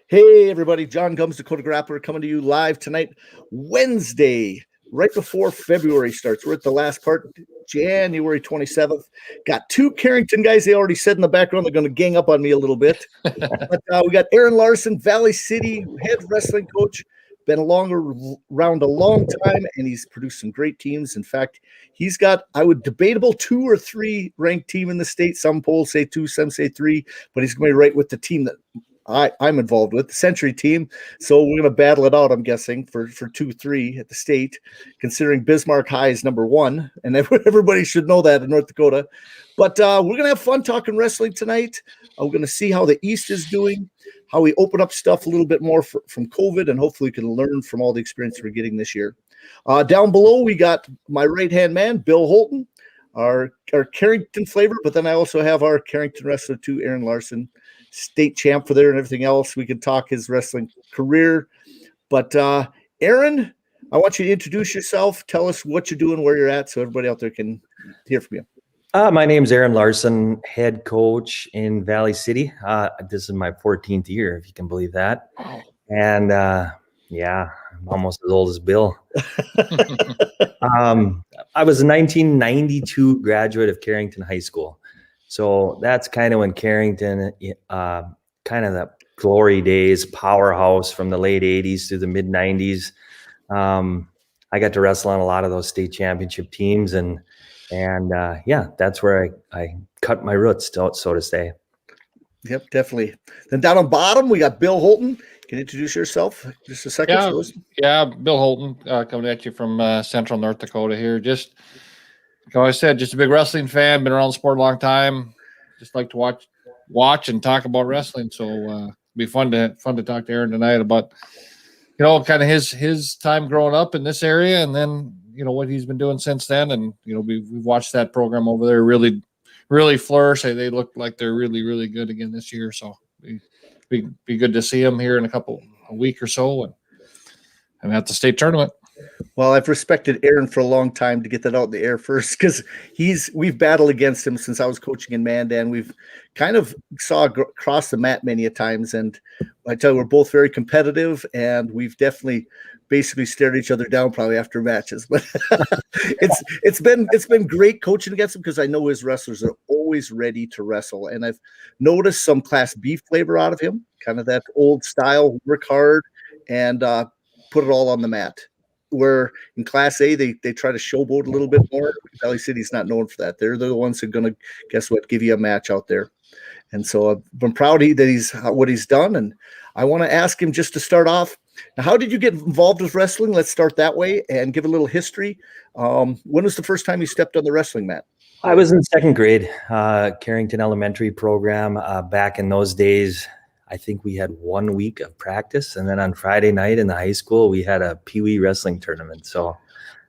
Hey, everybody. John Gums, Dakota Grappler, coming to you live tonight, Wednesday, right before February starts. We're at the last part, January 27th. Got two Carrington guys. They already said in the background they're going to gang up on me a little bit. But we got Aaron Larson, Valley City head wrestling coach. Been around a long time, and he's produced some great teams. In fact, he's got, I would debatable 2 or 3 ranked team in the state. Some polls say 2, some say 3, but he's going to be right with the team that I'm involved with, the Century team. So we're going to battle it out, I'm guessing, for 2-3 at the state, considering Bismarck High is number 1, and everybody should know that in North Dakota. But we're going to have fun talking wrestling tonight. We're going to see how the East is doing, how we open up stuff a little bit more from COVID, and hopefully we can learn from all the experience we're getting this year. Down below, we got my right-hand man, Bill Holton, our Carrington flavor, but then I also have our Carrington wrestler too, Aaron Larson, state champ for there and everything else. We can talk his wrestling career. But Aaron, I want you to introduce yourself. Tell us what you're doing, where you're at, so everybody out there can hear from you. My name's Aaron Larson, head coach in Valley City. This is my 14th year, if you can believe that. And yeah, I'm almost as old as Bill. I was a 1992 graduate of Carrington High School. So that's kind of when Carrington, kind of the glory days, powerhouse from the late 80s to the mid 90s. I got to wrestle on a lot of those state championship teams, and yeah, that's where I cut my roots, so to say. Yep, definitely. Then down on bottom, we got Bill Holton. Can you introduce yourself just a second? Yeah, Bill Holton, coming at you from central North Dakota here. Just like I said, just a big wrestling fan, been around the sport a long time. Just like to watch and talk about wrestling. So it'll be fun to talk to Aaron tonight about, kind of his time growing up in this area, and then, what he's been doing since then. And, we've watched that program over there really, really flourish. They look like they're really, really good again this year. So be good to see them here in a week or so and at the state tournament. Well, I've respected Aaron for a long time to get that out in the air first, because we've battled against him since I was coaching in Mandan. We've kind of saw across the mat many a times, and I tell you, we're both very competitive, and we've definitely basically stared each other down probably after matches. But it's been great coaching against him, because I know his wrestlers are always ready to wrestle, and I've noticed some Class B flavor out of him, kind of that old style, work hard and put it all on the mat. Where in Class A, they try to showboat a little bit more. Valley City's not known for that. They're the ones who are going to, guess what, give you a match out there. And so I've been proud that what he's done. And I want to ask him, just to start off, now, how did you get involved with wrestling? Let's start that way and give a little history. When was the first time you stepped on the wrestling mat? I was in 2nd grade, Carrington Elementary program. Back in those days, I think we had 1 week of practice, and then on Friday night in the high school, we had a Pee-wee wrestling tournament. So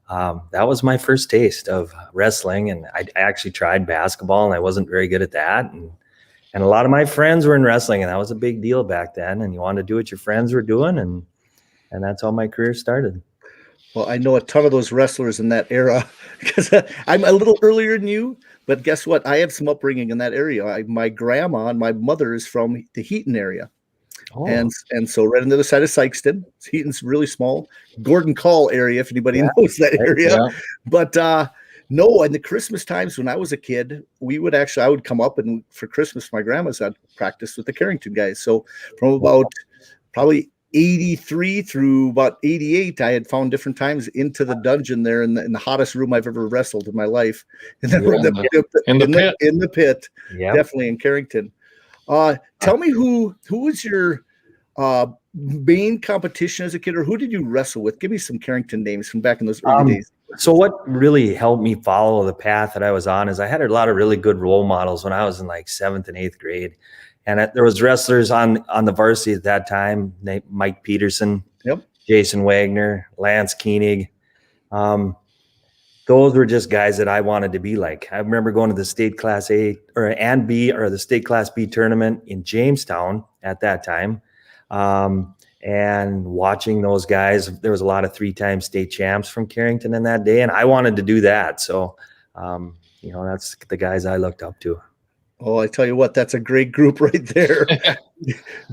that was my first taste of wrestling, and I actually tried basketball, and I wasn't very good at that. And a lot of my friends were in wrestling, and that was a big deal back then. And you wanted to do what your friends were doing, and that's how my career started. Well, I know a ton of those wrestlers in that era, because I'm a little earlier than you. But guess what? I have some upbringing in that area. My grandma and my mother is from the Heaton area. Oh. And so right on the other side of Sykeston. Heaton's really small. Gordon Call area, if anybody knows that area. Yeah. But no, in the Christmas times when I was a kid, I would come up, and for Christmas, my grandma's had practice with the Carrington guys. So from about probably 83 through about 88, I had found different times into the dungeon there in the hottest room I've ever wrestled in my life. In the pit, yep. Definitely in Carrington. Tell me who was your main competition as a kid, or who did you wrestle with? Give me some Carrington names from back in those early days. So what really helped me follow the path that I was on is I had a lot of really good role models when I was in like 7th and 8th grade. And there was wrestlers on the varsity at that time, named Mike Peterson, yep. Jason Wagner, Lance Koenig. Those were just guys that I wanted to be like. I remember going to the state Class A and B, or the state Class B tournament in Jamestown at that time, and watching those guys. There was a lot of 3-time state champs from Carrington in that day, and I wanted to do that. So, that's the guys I looked up to. Oh, I tell you what, that's a great group right there.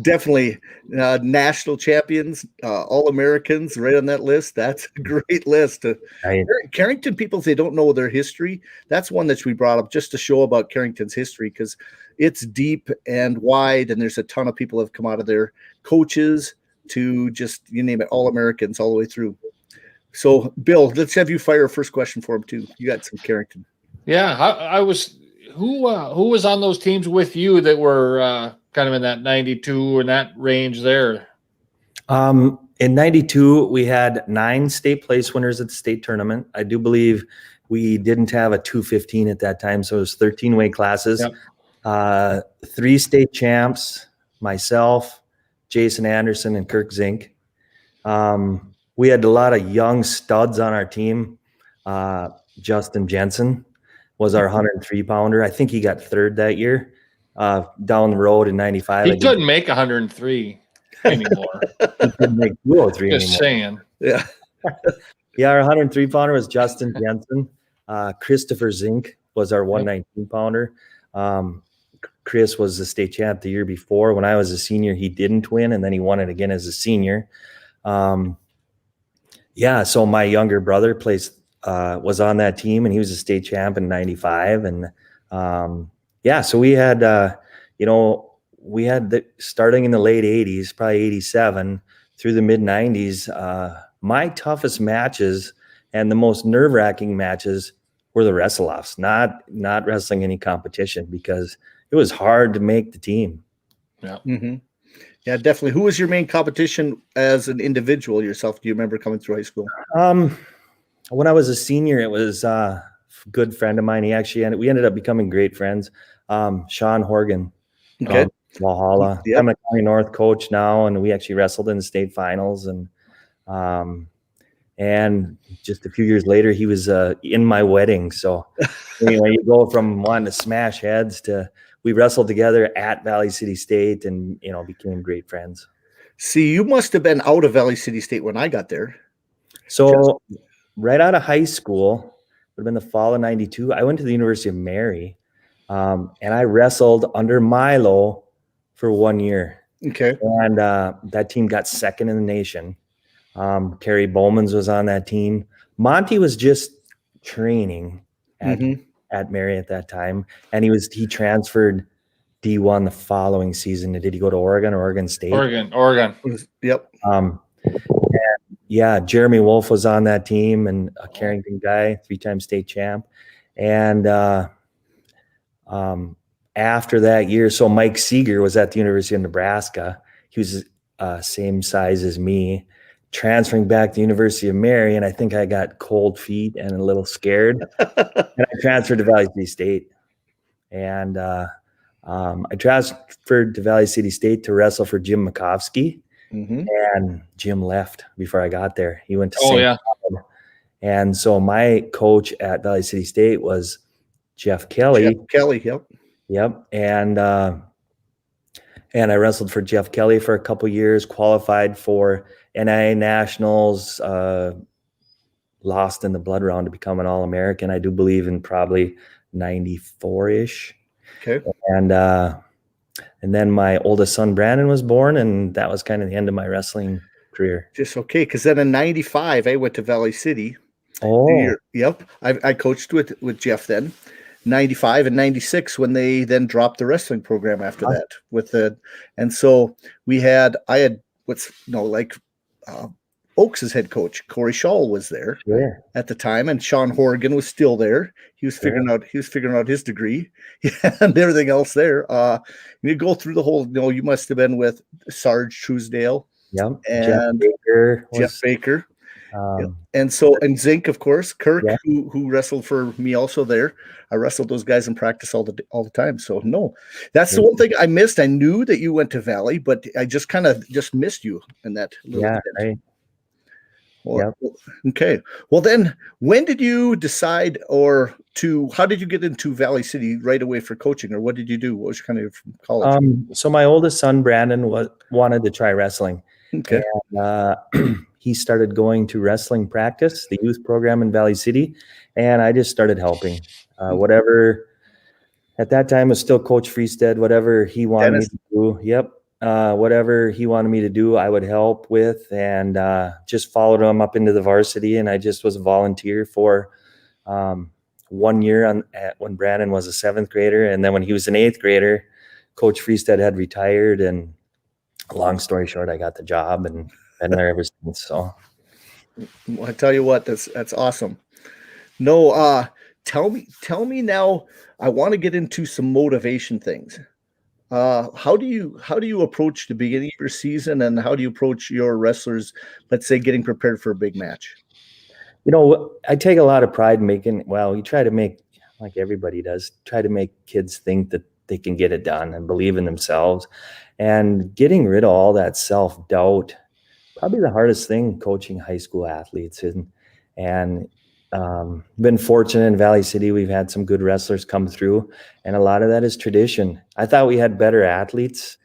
Definitely national champions, All-Americans right on that list. That's a great list. Right. Carrington people, if they don't know their history, that's one that we brought up just to show about Carrington's history because it's deep and wide, and there's a ton of people have come out of there, coaches to just, you name it, All-Americans all the way through. So, Bill, let's have you fire a first question for him too. You got some Carrington. Yeah, I was who was on those teams with you that were kind of in that 92 and that range there? In 92, we had 9 state place winners at the state tournament. I do believe we didn't have a 215 at that time, so it was 13 weight classes. Yep. 3 state champs, myself, Jason Anderson, and Kirk Zink. We had a lot of young studs on our team. Justin Jensen was our 103 pounder. I think he got 3rd that year down the road in 95. He couldn't make 103 anymore. He couldn't make 203 Just anymore. saying. Yeah. Yeah, our 103 pounder was Justin Jensen. Christopher Zink was our 119 pounder. Chris was the state champ the year before. When I was a senior, he didn't win, and then he won it again as a senior. Yeah, so my younger brother was on that team, and he was a state champ in 95. And yeah, so we had, starting in the late 80s, probably 87 through the mid 90s, my toughest matches and the most nerve-wracking matches were the wrestle-offs, not wrestling any competition, because it was hard to make the team. Yeah. Mm-hmm. Yeah, definitely. Who was your main competition as an individual yourself? Do you remember coming through high school? When I was a senior, it was a good friend of mine. We ended up becoming great friends. Sean Horgan, okay, Valhalla. Yep. I'm a County North coach now, and we actually wrestled in the state finals. And just a few years later, he was in my wedding. So anyway, you go from wanting to smash heads to we wrestled together at Valley City State, and became great friends. See, you must have been out of Valley City State when I got there. So right out of high school, would have been the fall of 92, I went to the University of Mary, and I wrestled under Milo for 1 year. Okay. And that team got 2nd in the nation. Kerry Bowmans was on that team. Monty was just training at Mary at that time, and he transferred D1 the following season. Did he go to Oregon or Oregon State? Oregon. Yep. Yeah, Jeremy Wolf was on that team, and a Carrington guy, 3-time state champ. And after that year, so Mike Seeger was at the University of Nebraska. He was same size as me, transferring back to the University of Mary, and I think I got cold feet and a little scared. And I transferred to Valley City State. And I transferred to Valley City State to wrestle for Jim Makovsky. And Jim left before I got there. He went to St. Cloud. And so my coach at Valley City State was Jeff Kelly. Yep. And I wrestled for Jeff Kelly for a couple years, qualified for NIA Nationals, lost in the blood round to become an All-American, I do believe, in probably 94-ish. Okay. And then my oldest son, Brandon, was born, and that was kind of the end of my wrestling career. Just okay, because then in 95, I went to Valley City. Oh. Yep. I coached with Jeff then. 95 and 96 when they then dropped the wrestling program after that. And so I had Oaks' head coach, Corey Shaw, was there at the time, and Sean Horgan was still there. He was figuring out his degree and everything else there. You go through the whole, you must have been with Sarge Truesdale. Yep. And Jeff Baker. And Zink, of course, Kirk, who wrestled for me also there. I wrestled those guys in practice all the time. So no, that's the one thing I missed. I knew that you went to Valley, but I just kind of missed you in that little bit. Right. Well, okay. Well, then when did you decide how did you get into Valley City right away for coaching, or what did you do? What was your kind of college? So my oldest son, Brandon, wanted to try wrestling. Okay. And, he started going to wrestling practice, the youth program in Valley City, and I just started helping. At that time, it was still Coach Freestead. Whatever he wanted me to do, whatever he wanted me to do, I would help with, and just followed him up into the varsity. And I just was a volunteer for 1 year when Brandon was a 7th grader, and then when he was an 8th grader, Coach Freestead had retired. And long story short, I got the job and been there ever since. So, well, I tell you what, that's awesome. No, tell me now. I want to get into some motivation things. How do you approach the beginning of your season, and how do you approach your wrestlers, let's say, getting prepared for a big match? I take a lot of pride in you try to make, like everybody does, try to make kids think that they can get it done and believe in themselves, and getting rid of all that self-doubt. Probably the hardest thing coaching high school athletes. And been fortunate in Valley City. We've had some good wrestlers come through, and a lot of that is tradition. I thought we had better athletes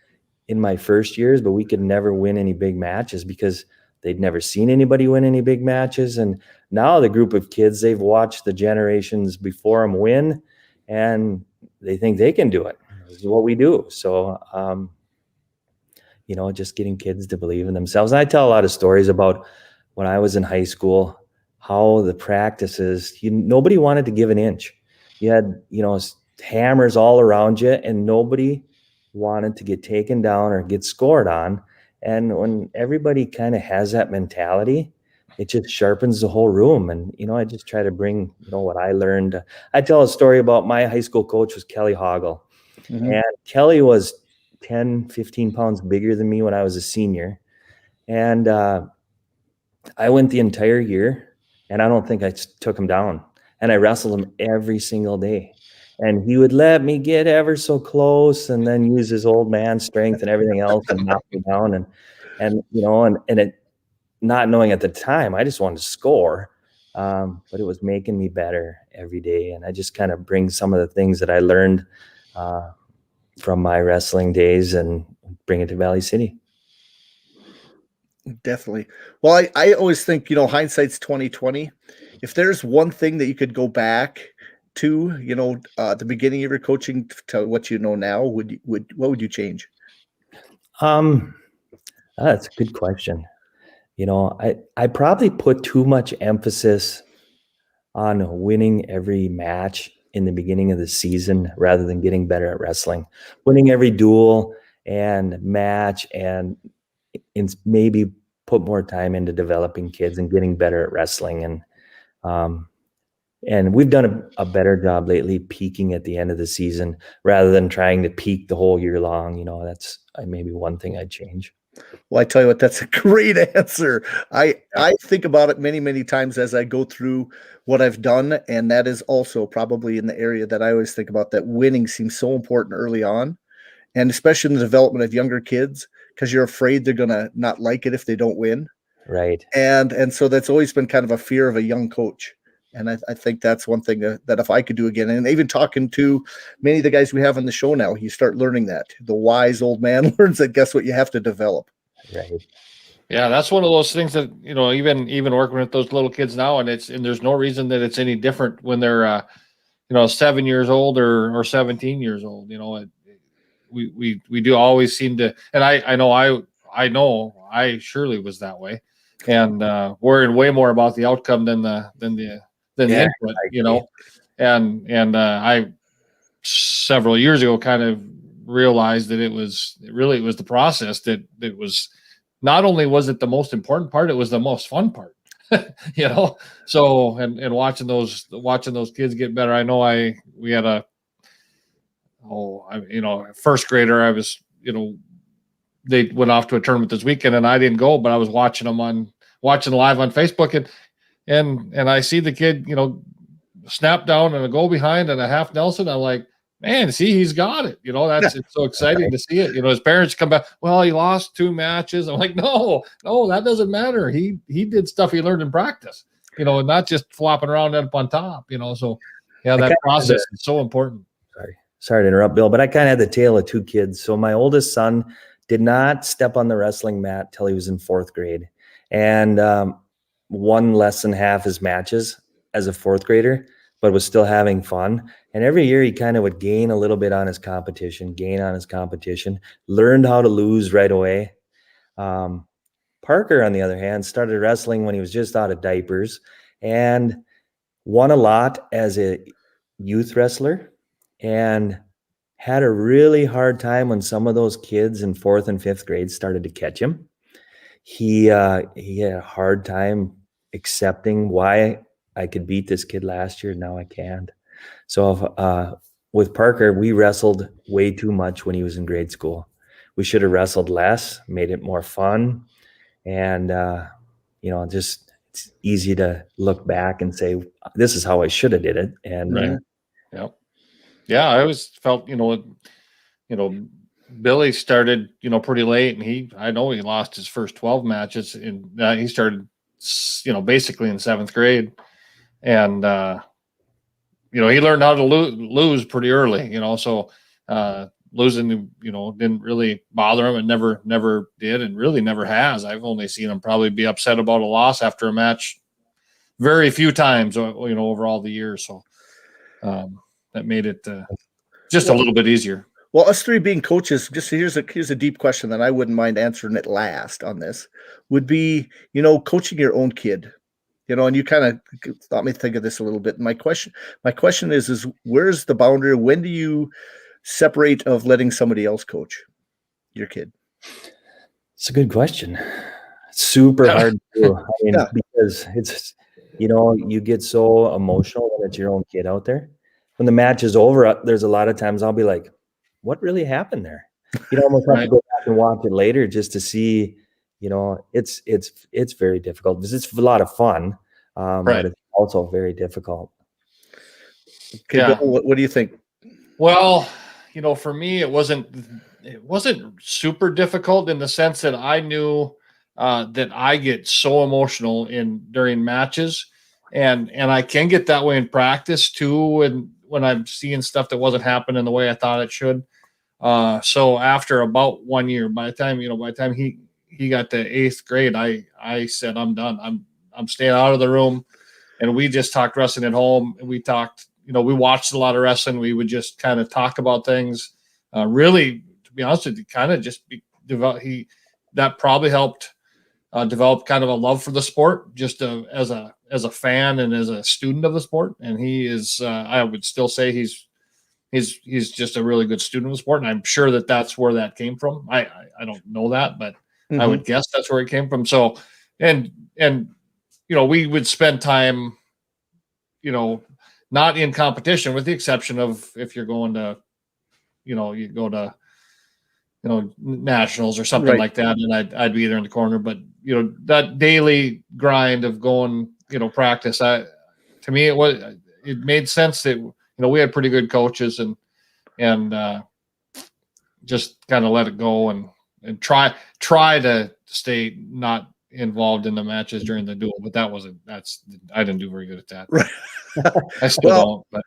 in my first years, but we could never win any big matches because they'd never seen anybody win any big matches. And now the group of kids, they've watched the generations before them win, and they think they can do it. This is what we do. So, just getting kids to believe in themselves. And I tell a lot of stories about when I was in high school, how the practices, nobody wanted to give an inch. You had, hammers all around you, and nobody wanted to get taken down or get scored on. And when everybody kind of has that mentality, it just sharpens the whole room. And, I just try to bring, what I learned. I tell a story about my high school coach was Kelly Hoggle. Mm-hmm. And Kelly was 10, 15 pounds bigger than me when I was a senior. And I went the entire year, and I don't think I took him down. And I wrestled him every single day. And he would let me get ever so close and then use his old man strength and everything else and knock me down. And it, not knowing at the time, I just wanted to score. But it was making me better every day. And I just kind of bring some of the things that I learned from my wrestling days and bring it to Valley City. Definitely. Well, I always think, hindsight's 20/20. If there's one thing that you could go back to, at the beginning of your coaching to what you know now, what would you change? That's a good question. I probably put too much emphasis on winning every match in the beginning of the season rather than getting better at wrestling. Winning every duel and match, and maybe put more time into developing kids and getting better at wrestling. And we've done a better job lately peaking at the end of the season rather than trying to peak the whole year long. That's maybe one thing I'd change. Well, I tell you what, that's a great answer. I think about it many, many times as I go through what I've done. And that is also probably in the area that I always think about, that winning seems so important early on. And especially in the development of younger kids, because you're afraid they're going to not like it if they don't win. Right. And so that's always been kind of a fear of a young coach. And I think that's one thing that if I could do again, and even talking to many of the guys we have on the show now, you start learning that. The wise old man learns that, guess what, you have to develop. Right. Yeah, that's one of those things that, even working with those little kids now, and there's no reason that it's any different when they're 7 years old or 17 years old. We do always seem to, and I know I surely was that way, and worrying way more about the outcome than the input, and I several years ago kind of realized that it was the process that was, not only was it the most important part, it was the most fun part. So and watching those kids get better. I know we had a first grader. I was, they went off to a tournament this weekend and I didn't go, but I was watching live on Facebook, and I see the kid, snap down and a go behind and a half Nelson. I'm like, man, see, he's got it. It's so exciting to see it. His parents come back, well, he lost 2 matches. I'm like, no, that doesn't matter. He did stuff he learned in practice, and not just flopping around up on top, so yeah, that process is so important. Sorry to interrupt, Bill, but I kind of had the tale of 2 kids. So my oldest son did not step on the wrestling mat till he was in 4th grade, and won less than half his matches as a 4th grader, but was still having fun. And every year he kind of would gain a little bit on his competition, learned how to lose right away. Parker, on the other hand, started wrestling when he was just out of diapers and won a lot as a youth wrestler, and had a really hard time when some of those kids in 4th and 5th grade started to catch him. He had a hard time accepting why I could beat this kid last year, now I can't. So with Parker, we wrestled way too much when he was in grade school. We should have wrestled less, made it more fun. And, just it's easy to look back and say, this is how I should have did it. And Right. Yeah. I always felt, Billy started, pretty late, and I know he lost his first 12 matches, and he started, basically in 7th grade. And, he learned how to lose pretty early, so losing, didn't really bother him, and never did, and really never has. I've only seen him probably be upset about a loss after a match very few times, over all the years. So that made it just a little bit easier. Well, us three being coaches, just here's a deep question that I wouldn't mind answering it last on this, would be, coaching your own kid, and you kind of thought me think of this a little bit. My question is where's the boundary? When do you separate of letting somebody else coach your kid? It's a good question. Super hard to do. I mean, because it's, you get so emotional when it's your own kid out there. When the match is over, there's a lot of times I'll be like, what really happened there? Almost have to go back and watch it later just to see, it's very difficult because it's a lot of fun, but it's also very difficult. Okay, yeah. Bill, what do you think? Well, for me, it wasn't super difficult in the sense that I knew that I get so emotional during matches, and I can get that way in practice too, and when I'm seeing stuff that wasn't happening the way I thought it should. So after about 1 year, by the time he got to 8th grade, I said, I'm done. I'm staying out of the room. And we just talked wrestling at home, and we talked, we watched a lot of wrestling. We would just kind of talk about things. Really, to be honest with you, kind of just that probably helped develop kind of a love for the sport, just as a fan and as a student of the sport. And he is, I would still say he's just a really good student of the sport. And I'm sure that that's where that came from. I don't know that, but I would guess that's where it came from. So, and we would spend time, not in competition, with the exception of if you're going to, you go to, nationals or something like that, and I'd be there in the corner. But that daily grind of going, practice, to me it made sense that we had pretty good coaches, and just kind of let it go and try to stay not involved in the matches during the duel. But I didn't do very good at that. Right. I still don't. But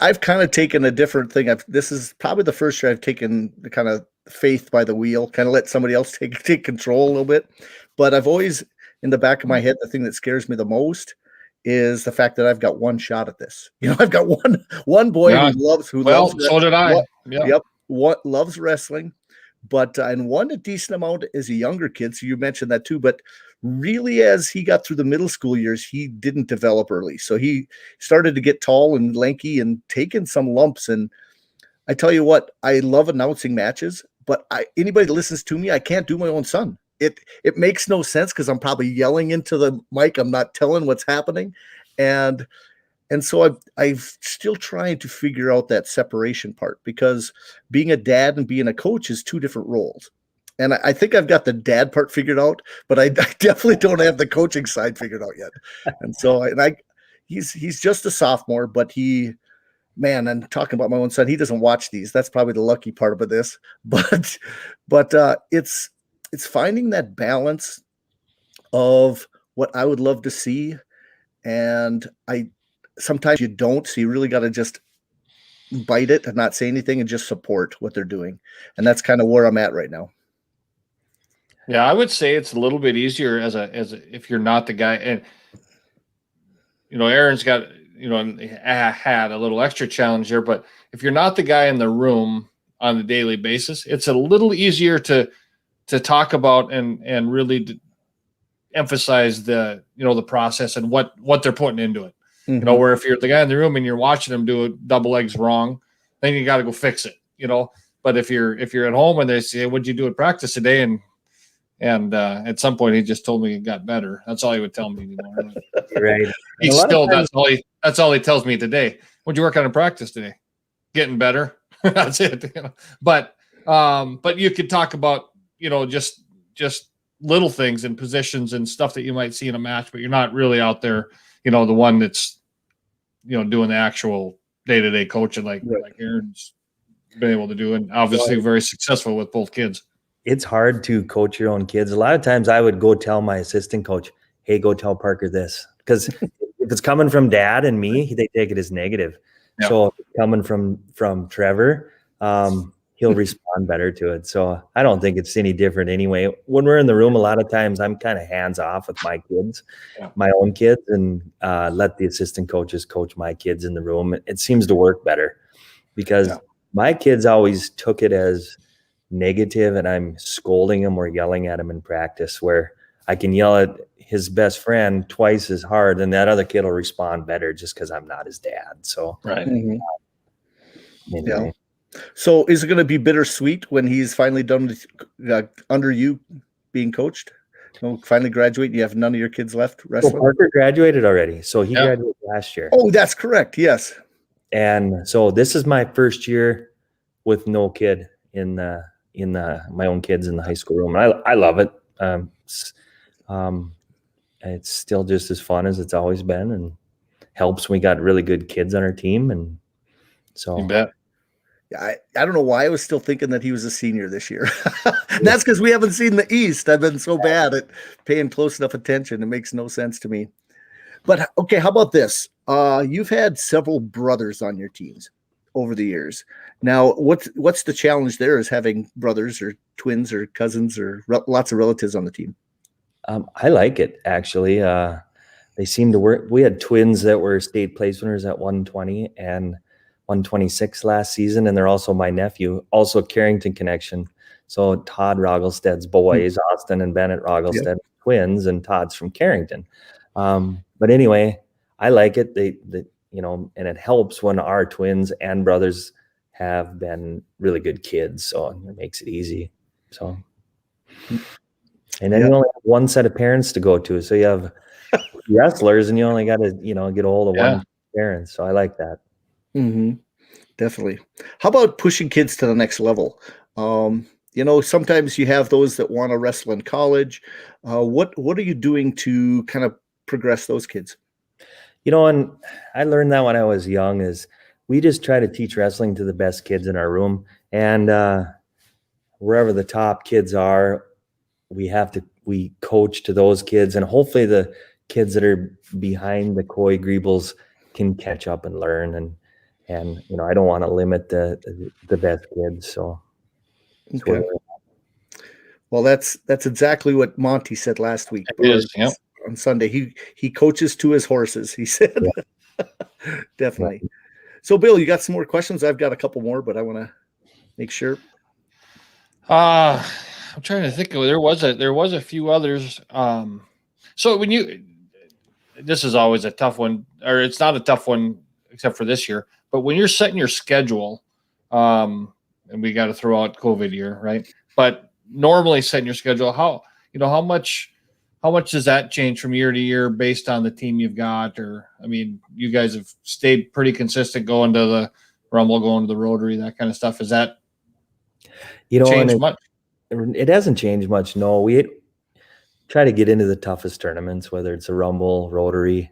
I've kind of taken a different thing. This is probably the first year I've taken the kind of faith by the wheel, kind of let somebody else take control a little bit. But I've always, in the back of my head, the thing that scares me the most is the fact that I've got one shot at this. I've got one boy who loves. So did I. Loves wrestling, but and won a decent amount as a younger kid. So you mentioned that too. But really, as he got through the middle school years, he didn't develop early. So he started to get tall and lanky and taking some lumps. And I tell you what, I love announcing matches, but anybody that listens to me, I can't do my own son. It makes no sense because I'm probably yelling into the mic. I'm not telling what's happening. And so I'm still trying to figure out that separation part, because being a dad and being a coach is two different roles. And I think I've got the dad part figured out, but I definitely don't have the coaching side figured out yet. And so he's just a sophomore, but and talking about my own son, he doesn't watch these. That's probably the lucky part of this. But it's finding that balance of what I would love to see. And sometimes you don't, so you really got to just bite it and not say anything and just support what they're doing. And that's kind of where I'm at right now. Yeah, I would say it's a little bit easier as if you're not the guy. And Aaron's got had a little extra challenge there. But if you're not the guy in the room on a daily basis, it's a little easier to talk about and really emphasize the process and what they're putting into it. Mm-hmm. Where if you're the guy in the room and you're watching them do double legs wrong, then you got to go fix it. But if you're at home and they say, "What'd you do at practice today?" and at some point he just told me it got better. That's all he would tell me anymore. Right. That's all he tells me today. What'd you work on in practice today? Getting better. That's it. But you could talk about just little things and positions and stuff that you might see in a match, but you're not really out there, the one that's doing the actual day-to-day coaching like Aaron's been able to do, and obviously very successful with both kids. It's hard to coach your own kids. A lot of times I would go tell my assistant coach, "Hey, go tell Parker this," because if it's coming from dad and me, they take it as negative. Yeah. So if it's coming from Trevor, he'll respond better to it. So I don't think it's any different anyway. When we're in the room, a lot of times I'm kind of hands off with my kids, my own kids, and let the assistant coaches coach my kids in the room. It seems to work better because my kids always took it as negative and I'm scolding them or yelling at them in practice, where I can yell at his best friend twice as hard and that other kid will respond better just because I'm not his dad. So anyway. Yeah. So is it going to be bittersweet when he's finally done under you being coached? Finally graduate, you have none of your kids left wrestling? Well, Parker graduated already. So he graduated last year. Oh, that's correct. Yes. And so this is my first year with no kid in my own kids in the high school room. And I love it. It's still just as fun as it's always been, and helps. We got really good kids on our team. And so you bet. I don't know why I was still thinking that he was a senior this year. That's because we haven't seen the East. I've been so bad at paying close enough attention. It makes no sense to me. But okay, how about this? You've had several brothers on your teams over the years. Now, what's the challenge there is having brothers or twins or cousins or lots of relatives on the team? I like it, actually. They seem to work. We had twins that were state place winners at 120 and 126 last season, and they're also my nephew, also Carrington connection. So Todd Rogelsted's boys, Austin and Bennett Rogelstead, twins, and Todd's from Carrington. But anyway, I like it. And it helps when our twins and brothers have been really good kids. So it makes it easy. So, and then you only have one set of parents to go to. So you have wrestlers and you only got to, get a hold of one parent. So I like that. Mm-hmm. Definitely. How about pushing kids to the next level? Sometimes you have those that want to wrestle in college. What are you doing to kind of progress those kids? And I learned that when I was young is we just try to teach wrestling to the best kids in our room, and wherever the top kids are, we coach to those kids, and hopefully the kids that are behind the Coy Greebles can catch up and learn. And I don't want to limit the best kids. So, okay. Well, that's exactly what Monty said last week. On Sunday, he coaches to his horses. He said, definitely. Yeah. So, Bill, you got some more questions? I've got a couple more, but I want to make sure. I'm trying to think. There was a few others. So this is always a tough one, or it's not a tough one except for this year. But when you're setting your schedule, and we got to throw out COVID year, right? But normally setting your schedule, how much does that change from year to year based on the team you've got? Or, you guys have stayed pretty consistent going to the Rumble, going to the Rotary, that kind of stuff. Is that changed much? It hasn't changed much. No, we try to get into the toughest tournaments, whether it's a Rumble, Rotary,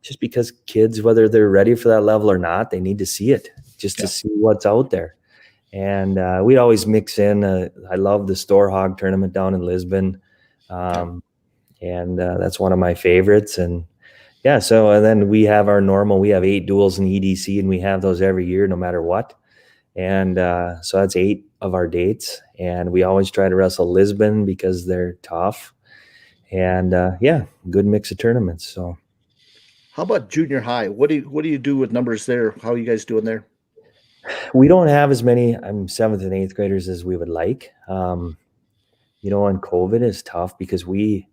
just because kids, whether they're ready for that level or not, they need to see it just to see what's out there. And we always mix in. I love the Store Hog tournament down in Lisbon. And that's one of my favorites. And then we have we have 8 duels in EDC, and we have those every year, no matter what. And so that's 8 of our dates. And we always try to wrestle Lisbon because they're tough. And good mix of tournaments. So How about junior high? What do you do with numbers there? How are you guys doing there? We don't have as many 7th and 8th graders as we would like. And COVID is tough because we're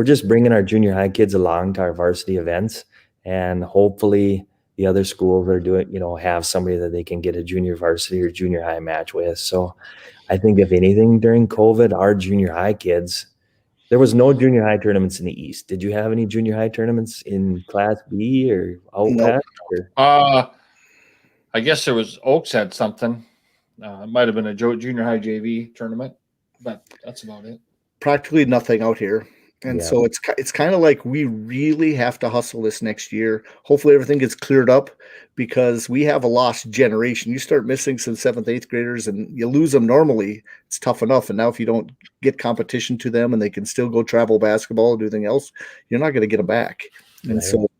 just bringing our junior high kids along to our varsity events, and hopefully the other schools are doing, have somebody that they can get a junior varsity or junior high match with. So I think if anything during COVID, our junior high kids, there was no junior high tournaments in the East. Did you have any junior high tournaments in Class B or out Nope. west? Or? I guess there was Oaks had something. It might have been a junior high JV tournament, but that's about it. Practically nothing out here. And so it's kind of like we really have to hustle this next year. Hopefully everything gets cleared up, because we have a lost generation. You start missing some 7th, 8th graders and you lose them normally. It's tough enough. And now if you don't get competition to them and they can still go travel basketball or do anything else, you're not going to get them back. And so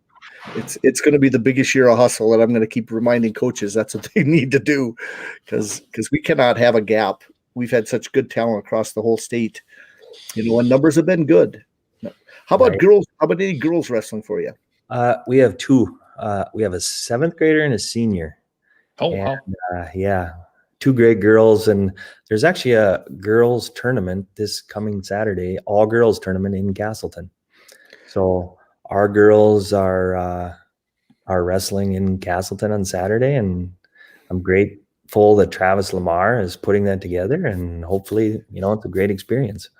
it's going to be the biggest year of hustle. And I'm going to keep reminding coaches that's what they need to do, because we cannot have a gap. We've had such good talent across the whole state, and numbers have been good. How about girls? How about any girls wrestling for you? We have two. We have a 7th grader and a senior. Oh, and, wow. Yeah. 2 great girls. And there's actually a girls tournament this coming Saturday, all girls tournament in Castleton. So our girls are wrestling in Castleton on Saturday, and I'm grateful that Travis Lamar is putting that together, and hopefully, it's a great experience.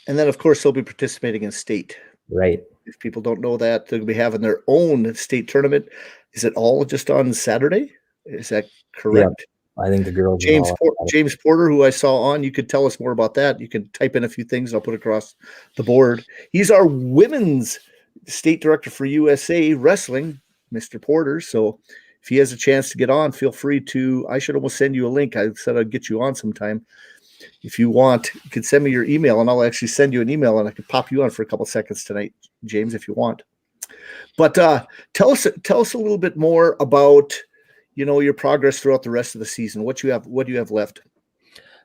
And then, of course, they'll be participating in state. Right. If people don't know that, they'll be having their own state tournament. Is it all just on Saturday? Is that correct? Yeah, I think the girls. James Porter, who I saw on, you could tell us more about that. You could type in a few things. I'll put across the board. He's our women's state director for USA Wrestling, Mr. Porter. So if he has a chance to get on, feel free to. I should almost send you a link. I said I'd get you on sometime. If you want, you can send me your email, and I'll actually send you an email, and I can pop you on for a couple seconds tonight, James, if you want. But tell us a little bit more about, your progress throughout the rest of the season. What do you have left?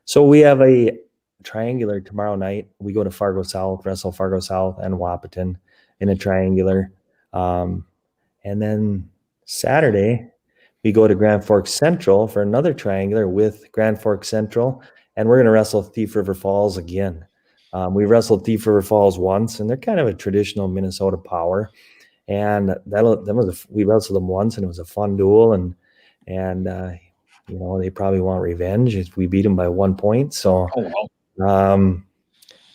So we have a triangular tomorrow night. We go to Fargo South, wrestle Fargo South and Wahpeton in a triangular. And then Saturday, we go to Grand Forks Central for another triangular with Grand Forks Central. And we're going to wrestle Thief River Falls again. We wrestled Thief River Falls once, and they're kind of a traditional Minnesota power. And we wrestled them once, and it was a fun duel. And they probably want revenge if we beat them by 1 point. So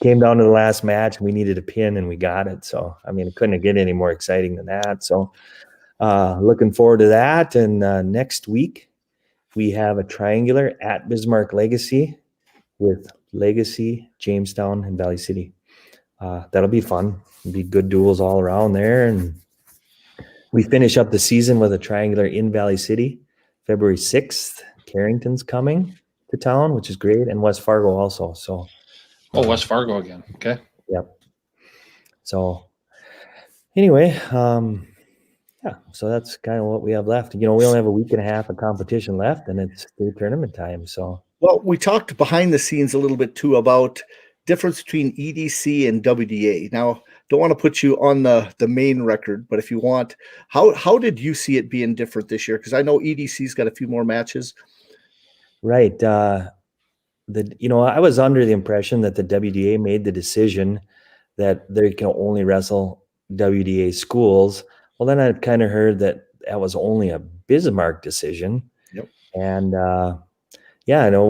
came down to the last match, and we needed a pin, and we got it. So, it couldn't get any more exciting than that. So looking forward to that. And next week, we have a triangular at Bismarck Legacy with Legacy, Jamestown, and Valley City. That'll be fun. It'll be good duels all around there. And we finish up the season with a triangular in Valley City, February 6th. Carrington's coming to town, which is great, and West Fargo also. So, West Fargo again. Okay. Yep. So, anyway, so that's kind of what we have left. We only have a week and a half of competition left, and it's state tournament time. So. Well, we talked behind the scenes a little bit too about difference between EDC and WDA. Now, don't want to put you on the main record, but if you want, how did you see it being different this year? Because I know EDC's got a few more matches. Right. I was under the impression that the WDA made the decision that they can only wrestle WDA schools. Well, then I kind of heard that was only a Bismarck decision. Yep. And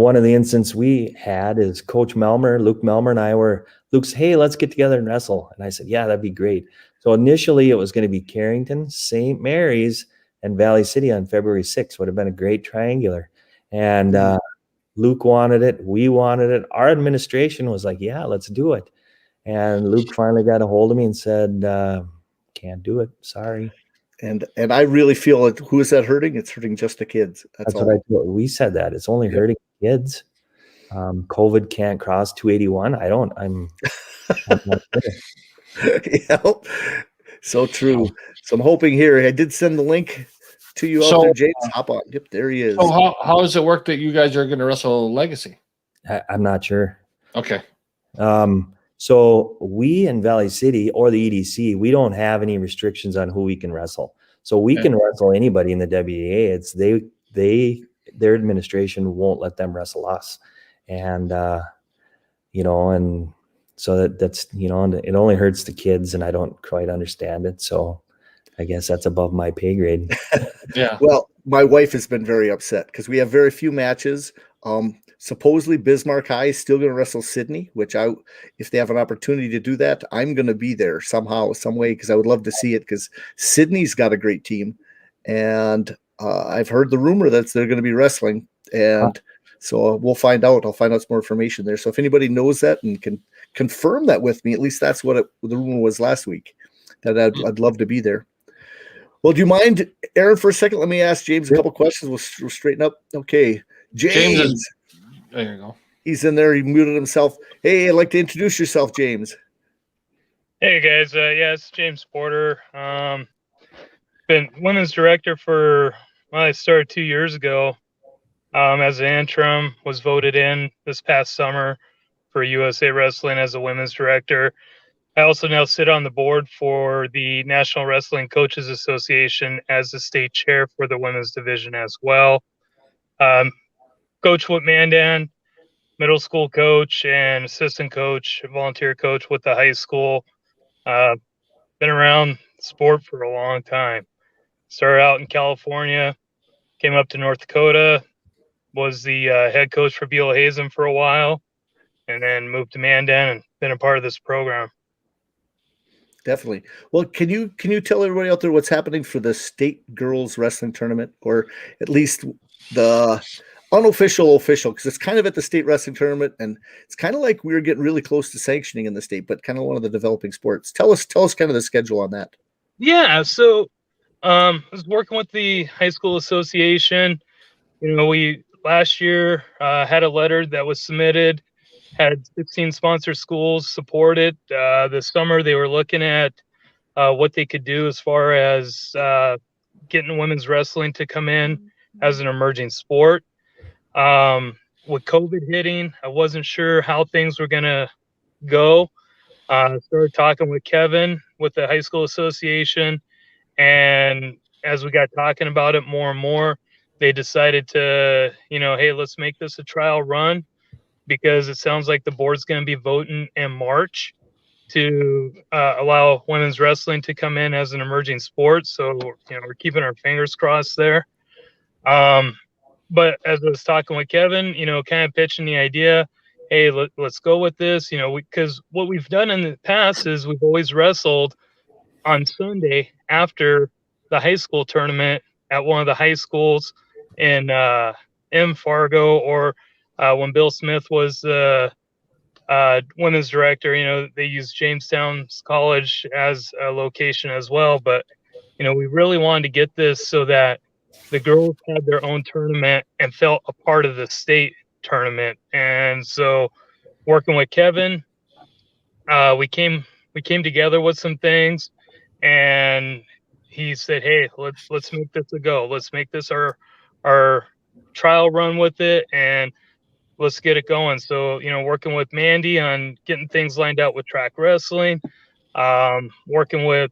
one of the instances we had is Coach Luke Melmer and I Luke's, hey, let's get together and wrestle. And I said, yeah, that'd be great. So initially it was going to be Carrington, St. Mary's, and Valley City on February 6th. Would have been a great triangular. And Luke wanted it. We wanted it. Our administration was like, yeah, let's do it. And Luke finally got a hold of me and said, can't do it. Sorry. And I really feel it. Who is that hurting? It's hurting just the kids. That's all. What we said. That it's only hurting kids. COVID can't cross 281. I'm not sure. Yep. So true. So I'm hoping here. I did send the link to you out there, James. Hop on. Yep, there he is. So how does it work that you guys are going to wrestle Legacy? I'm not sure. Okay. So we in Valley City or the EDC, we don't have any restrictions on who we can wrestle. So we can wrestle anybody in the WEA. It's their administration won't let them wrestle us. And, and so that's, and it only hurts the kids, and I don't quite understand it. So I guess that's above my pay grade. Yeah. Well, my wife has been very upset because we have very few matches. Supposedly Bismarck High is still going to wrestle Sydney, which if they have an opportunity to do that, I'm going to be there somehow, some way, because I would love to see it, because Sydney's got a great team. And I've heard the rumor that they're going to be wrestling. And so we'll find out. I'll find out some more information there. So if anybody knows that and can confirm that with me, at least that's what the rumor was last week, that I'd love to be there. Well, do you mind, Aaron, for a second? Let me ask James a couple questions. We'll straighten up. Okay. James. There you go. He's in there. He muted himself. Hey, I'd like to introduce yourself, James. Hey, guys. It's James Porter. Been women's director I started 2 years ago as an interim, was voted in this past summer for USA Wrestling as a women's director. I also now sit on the board for the National Wrestling Coaches Association as the state chair for the women's division as well. Coach with Mandan, middle school coach and assistant coach, volunteer coach with the high school. Been around sport for a long time. Started out in California, came up to North Dakota, was the head coach for Beulah Hazen for a while, and then moved to Mandan and been a part of this program. Definitely. Well, can you tell everybody out there what's happening for the state girls wrestling tournament, or at least the unofficial, because it's kind of at the state wrestling tournament, and it's kind of like we're getting really close to sanctioning in the state, but kind of one of the developing sports. Tell us kind of the schedule on that. Yeah, so I was working with the high school association. We last year had a letter that was submitted, had 16 sponsor schools support it. This summer they were looking at what they could do as far as getting women's wrestling to come in as an emerging sport. With COVID hitting, I wasn't sure how things were going to go. Started talking with Kevin with the high school association. And as we got talking about it more and more, they decided to, hey, let's make this a trial run, because it sounds like the board's going to be voting in March to allow women's wrestling to come in as an emerging sport. So, we're keeping our fingers crossed there. But as I was talking with Kevin, kind of pitching the idea, hey, let's go with this, because what we've done in the past is we've always wrestled on Sunday after the high school tournament at one of the high schools in Fargo, or when Bill Smith was women's director, they used Jamestown College as a location as well. But, we really wanted to get this so that the girls had their own tournament and felt a part of the state tournament. And so working with Kevin, we came together with some things, and he said, hey, let's make this a go. Let's make this our trial run with it, and let's get it going. So, working with Mandy on getting things lined out with track wrestling, working with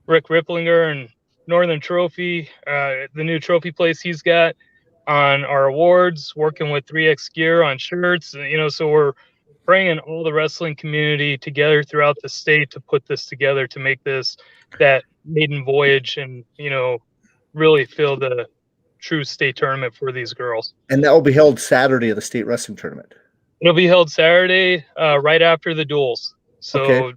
Rick Ripplinger and Northern Trophy, the new trophy place he's got, on our awards, working with 3X Gear on shirts, so we're bringing all the wrestling community together throughout the state to put this together, to make this that maiden voyage and, really feel the true state tournament for these girls. And that will be held Saturday of the state wrestling tournament. It'll be held Saturday, right after the duels. So okay.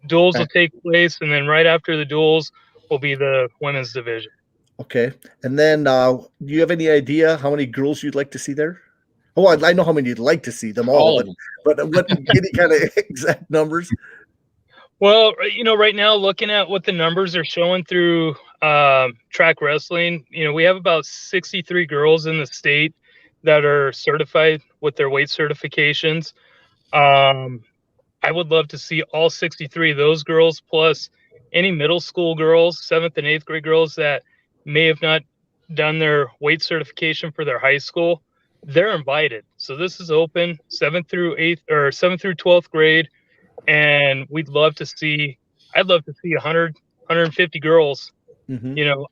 Duels will take place, and then right after the duels will be the women's division. Okay. And then do you have any idea how many girls you'd like to see there? Oh, I know how many you'd like to see, them all, but what any kind of exact numbers? Well, right now, looking at what the numbers are showing through track wrestling, we have about 63 girls in the state that are certified with their weight certifications. I would love to see all 63 of those girls, plus any middle school girls, 7th and 8th grade girls that may have not done their weight certification for their high school. They're invited. So this is open 7th through 12th grade. and I'd love to see 100, 150 girls,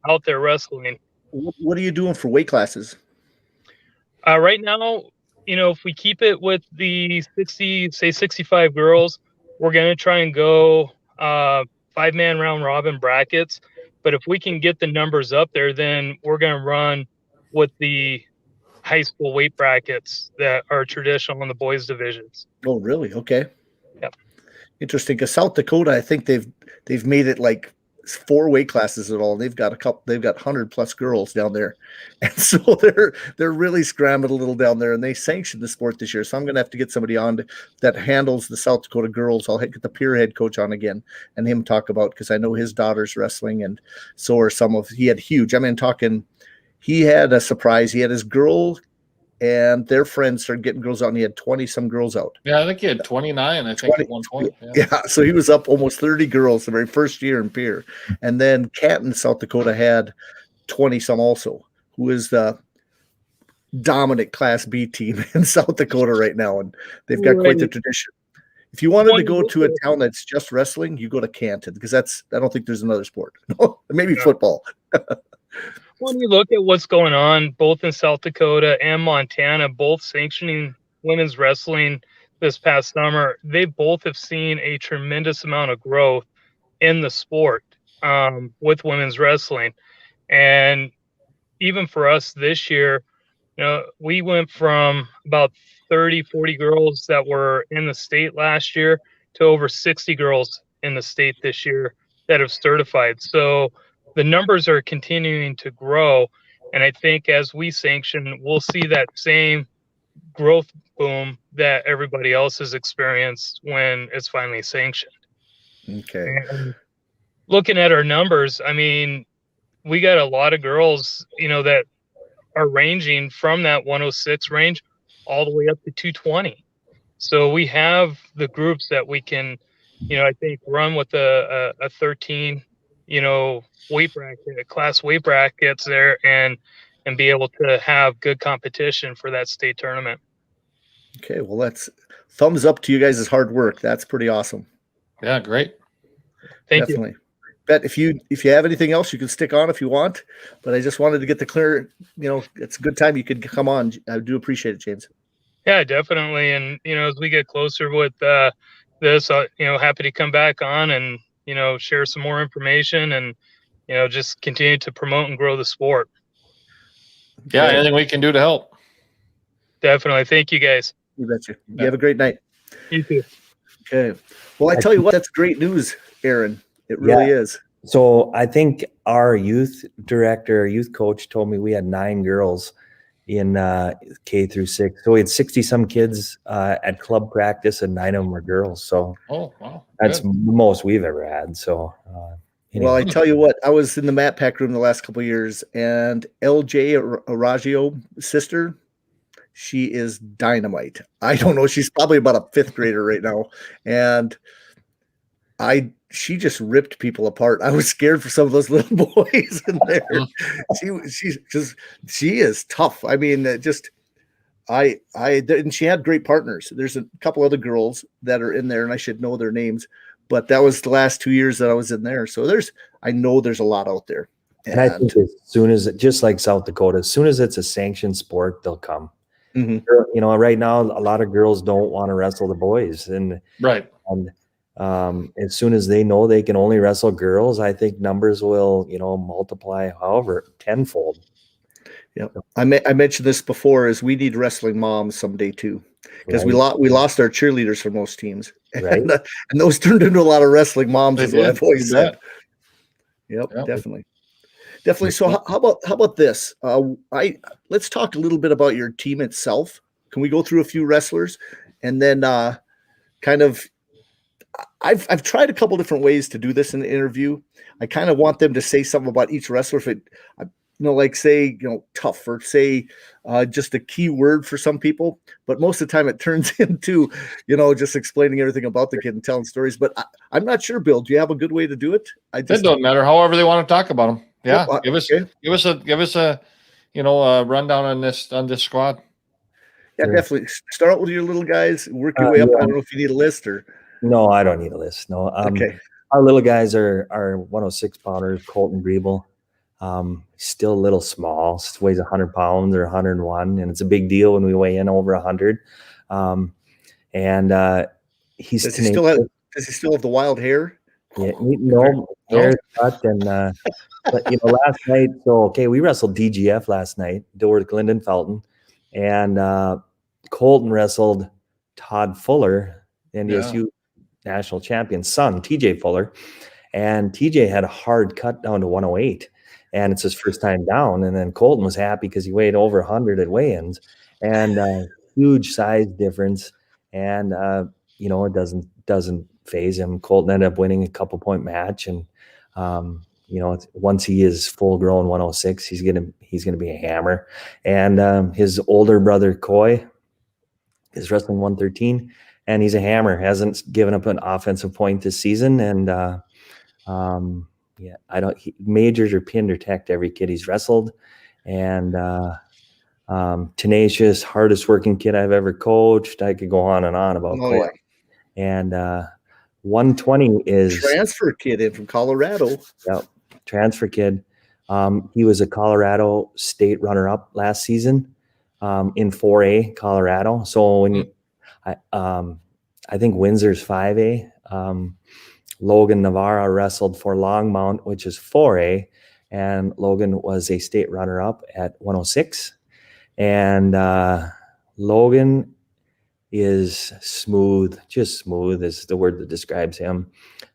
out there wrestling. What are you doing for weight classes? Right now, if we keep it with the 60, say 65 girls, we're going to try and go 5-man round robin brackets. But if we can get the numbers up there, then we're going to run with the high school weight brackets that are traditional in the boys divisions. Oh, really? Okay. Yep. Interesting. Because South Dakota, I think they've made it like 4 weight classes at all. They've got 100+ girls down there, and so they're really scrambling a little down there. And they sanctioned the sport this year, so I'm going to have to get somebody on that handles the South Dakota girls. I'll get the peer head coach on again and him talk about, because I know his daughter's wrestling, and so are some of. He had huge. I mean, he had a surprise. He had his girl and their friends started getting girls out, and he had 20-some girls out. Yeah, I think he had 29, I think, at one point. Yeah, so he was up almost 30 girls the very first year in Pierre. And then Canton, South Dakota had 20-some also, who is the dominant Class B team in South Dakota right now, and they've got quite the tradition. If you wanted to go to a town that's just wrestling, you go to Canton, because I don't think there's another sport. Maybe football. When you look at what's going on both in South Dakota and Montana, both sanctioning women's wrestling this past summer, they both have seen a tremendous amount of growth in the sport with women's wrestling. And even for us this year, we went from about 30, 40 girls that were in the state last year to over 60 girls in the state this year that have certified. So the numbers are continuing to grow. And I think as we sanction, we'll see that same growth boom that everybody else has experienced when it's finally sanctioned. Okay. And looking at our numbers, I mean, we got a lot of girls, that are ranging from that 106 range all the way up to 220. So we have the groups that we can, I think run with a 13, weight bracket, class weight brackets there, and be able to have good competition for that state tournament. Okay, well, that's thumbs up to you guys' hard work. That's pretty awesome. Yeah, great. Thank Definitely. you. Bet if you have anything else, you can stick on if you want. But I just wanted to get the clear. It's a good time you could come on. I do appreciate it, James. Yeah, definitely. And as we get closer with this, happy to come back on and share some more information and just continue to promote and grow the sport. Yeah, anything we can do to help. Definitely. Thank you, guys. You betcha. You have a great night. You too. Okay. Well, I tell you what, that's great news, Aaron. It really is. So I think our youth director, youth coach told me we had 9 girls in K through 6. So we had 60-some kids at club practice, and 9 of them were girls. So that's the most we've ever had. So anyway. Well, I tell you what, I was in the Mat Pack room the last couple of years, and LJ Aragio sister, she is dynamite. I don't know, she's probably about a 5th grader right now, and she just ripped people apart. I was scared for some of those little boys in there. She is tough. I mean, and she had great partners. There's a couple other girls that are in there, and I should know their names, but that was the last 2 years that I was in there. So I know there's a lot out there. And I think as soon as, just like South Dakota, as soon as it's a sanctioned sport, they'll come. Mm-hmm. Right now, a lot of girls don't want to wrestle the boys, and as soon as they know they can only wrestle girls, I think numbers will, multiply however tenfold. Yeah, I mentioned this before, is we need wrestling moms someday too, because we lost our cheerleaders for most teams, right? and those turned into a lot of wrestling moms, is what I've always said. Yep, definitely. So how about this? Let's talk a little bit about your team itself. Can we go through a few wrestlers, and then kind of? I've tried a couple different ways to do this in the interview. I kind of want them to say something about each wrestler. If it, like say, tough, or say just a key word for some people. But most of the time it turns into, just explaining everything about the kid and telling stories. But I'm not sure, Bill. Do you have a good way to do it? It doesn't matter. However they want to talk about them. Yeah, give us a rundown on this squad. Yeah, definitely. Start out with your little guys, work your way up. I don't know if you need a list or. No, I don't need a list. No. Okay. Our little guys are 106 pounders. Colton Griebel, still a little small. Weighs 100 pounds or 101, and it's a big deal when we weigh in over 100. He's Does he tenacious. still have the wild hair? Yeah, no hair cut and but last night. So we wrestled DGF last night, Dilworth, Glendon, Felton, and Colton wrestled Todd Fuller, NDSU national champion's son, TJ Fuller, and TJ had a hard cut down to 108, and it's his first time down. And then Colton was happy because he weighed over 100 at weigh-ins, and huge size difference, and it doesn't phase him. Colton ended up winning a couple point match, and once he is full grown 106, he's gonna be a hammer. And his older brother Coy is wrestling 113, and he's a hammer. Hasn't given up an offensive point this season, and majors or pinned or teched every kid he's wrestled, and tenacious, hardest working kid I've ever coached. I could go on and on about Coy. Yeah. And 120 is transfer kid in from Colorado. Yep, transfer kid. He was a Colorado state runner-up last season in 4A Colorado. So when I think Windsor's 5A. Logan Navarra wrestled for Longmount, which is 4A, and Logan was a state runner-up at 106. And Logan is smooth, just smooth is the word that describes him.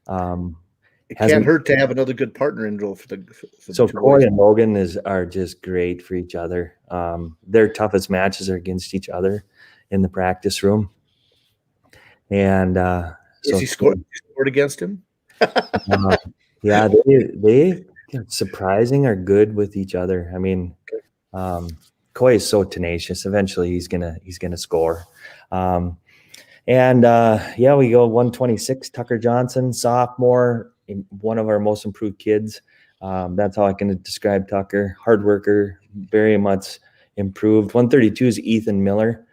It can't hurt to have another good partner in for the so Coy and Logan are just great for each other. Their toughest matches are against each other in the practice room. And he scored against him? Yeah, they surprising are good with each other. I mean, Coy is so tenacious. Eventually, he's gonna score. We go 126. Tucker Johnson, sophomore, one of our most improved kids. That's how I can describe Tucker. Hard worker, very much improved. 132 is Ethan Miller.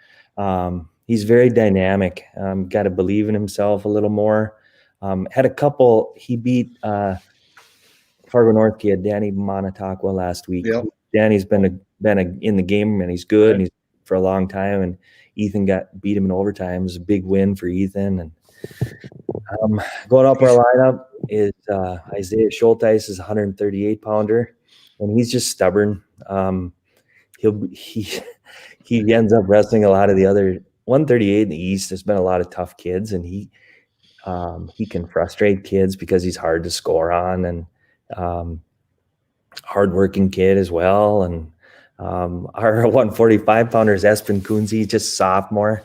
He's very dynamic. Got to believe in himself a little more. Had a couple. He beat Fargo North kid Danny Monotaqua last week. Yep. Danny's been in the game, and he's good, and he's for a long time. And Ethan beat him in overtime. It was a big win for Ethan. And going up our lineup is Isaiah Schulteis is 138 pounder, and he's just stubborn. He ends up wrestling a lot of the other 138 in the East. There's been a lot of tough kids, and he can frustrate kids because he's hard to score on, and hardworking kid as well. And our 145 pounder is Espen Kunze, just sophomore.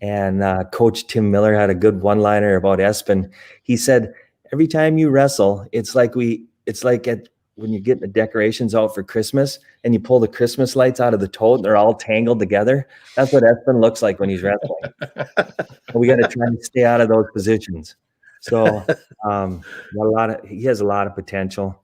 And Coach Tim Miller had a good one-liner about Espen. He said, every time you wrestle, it's like when you get the decorations out for Christmas and you pull the Christmas lights out of the tote and they're all tangled together. That's what Espen looks like when he's wrestling. We got to try and stay out of those positions. So he has a lot of potential.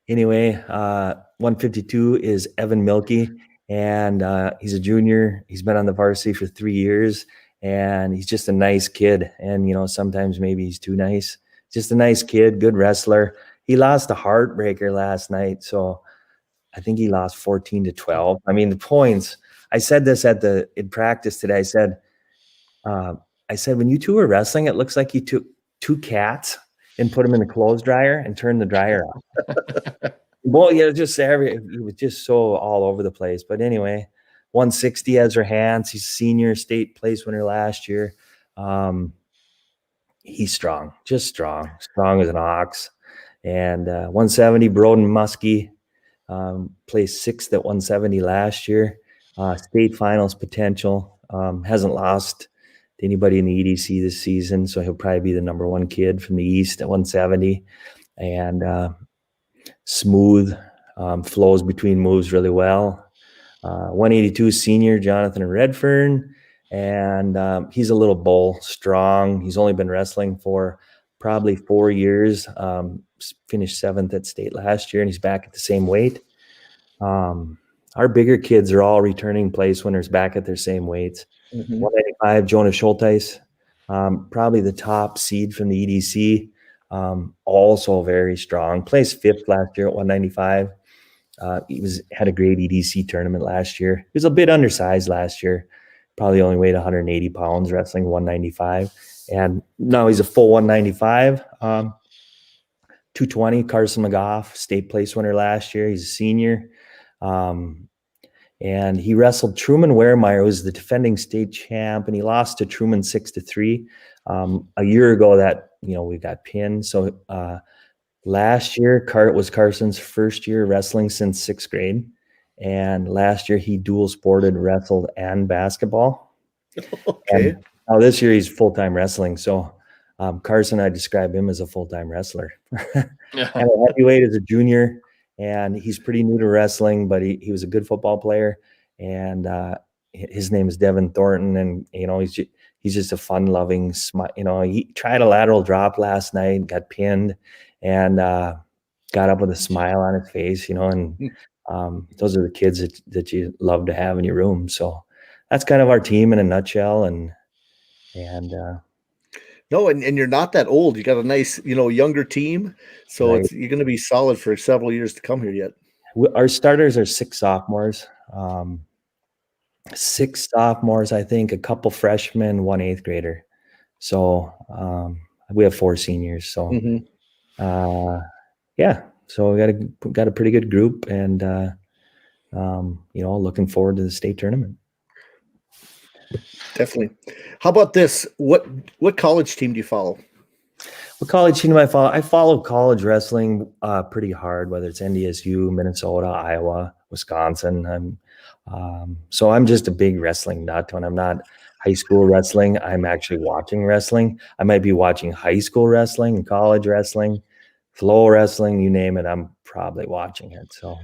Anyway, 152 is Evan Milkey, and he's a junior. He's been on the varsity for 3 years, and he's just a nice kid. And, sometimes maybe he's too nice. Just a nice kid, good wrestler. He lost a heartbreaker last night, so I think he lost 14-12. I mean, the points. I said this in practice today. I said, when you two were wrestling, it looks like you took 2 cats and put them in the clothes dryer and turned the dryer off. Well, he was just so all over the place. But anyway, 160 Ezra Hans. He's senior state place winner last year. He's strong, just strong as an ox. And 170 Broden Muskie, placed 6th at 170 last year. State finals potential. Hasn't lost to anybody in the EDC this season, so he'll probably be the number 1 kid from the East at 170. And smooth, flows between moves really well. 182 senior Jonathan Redfern, and he's a little bull, strong. He's only been wrestling for probably 4 years. Finished 7th at state last year, and he's back at the same weight. Our bigger kids are all returning place winners back at their same weights. 195 Jonas Schulteis, Probably the top seed from the EDC. Also very strong. Placed 5th last year at 195. He had a great EDC tournament last year. He was a bit undersized last year. Probably only weighed 180 pounds, wrestling 195. And now he's a full 195. 220, Carson McGough, state place winner last year. He's a senior. And he wrestled Truman Weremeyer, who's the defending state champ, and he lost to Truman 6-3. A year ago that, we got pinned. So last year, was Carson's first year wrestling since 6th grade. And last year he dual sported, wrestled, and basketball. Okay. And now this year he's full-time wrestling. So Carson, I describe him as a full-time wrestler. Yeah. And a heavyweight as a junior, and he's pretty new to wrestling, but he was a good football player. And his name is Devin Thornton, and he's just a fun-loving, he tried a lateral drop last night, got pinned, and got up with a smile on his face, and those are the kids that you love to have in your room. So that's kind of our team in a nutshell. And No, and you're not that old. You got a nice, younger team. So Right. you're going to be solid for several years to come here yet. Our starters are 6 sophomores. 6 sophomores, I think, a couple freshmen, 1 8th grader. So we have 4 seniors. So yeah, so we got a pretty good group, and looking forward to the state tournament. Definitely. How about this? What college team do you follow? What college team do I follow? I follow college wrestling pretty hard, whether it's NDSU, Minnesota, Iowa, Wisconsin. So I'm just a big wrestling nut. When I'm not high school wrestling, I'm actually watching wrestling. I might be watching high school wrestling and college wrestling, flow wrestling, you name it. I'm probably watching it. So,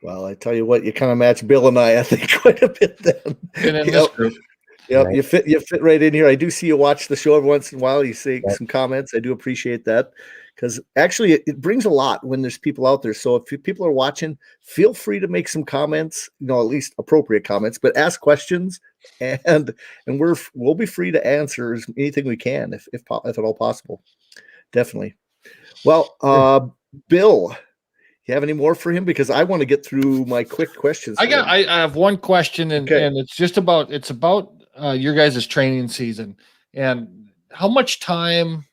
well, I tell you what, you kind of match Bill and I think, quite a bit then. And in this group. Yeah, Right. you fit right in here. I do see you watch the show every once in a while. You say some comments. I do appreciate that, because actually it brings a lot when there's people out there. So if people are watching, feel free to make some comments, at least appropriate comments, but ask questions, and we'll be free to answer anything we can if at all possible. Definitely. Well, Bill, you have any more for him? Because I want to get through my quick questions. I have one question, and Okay. and it's about your guys' training season, and how much time.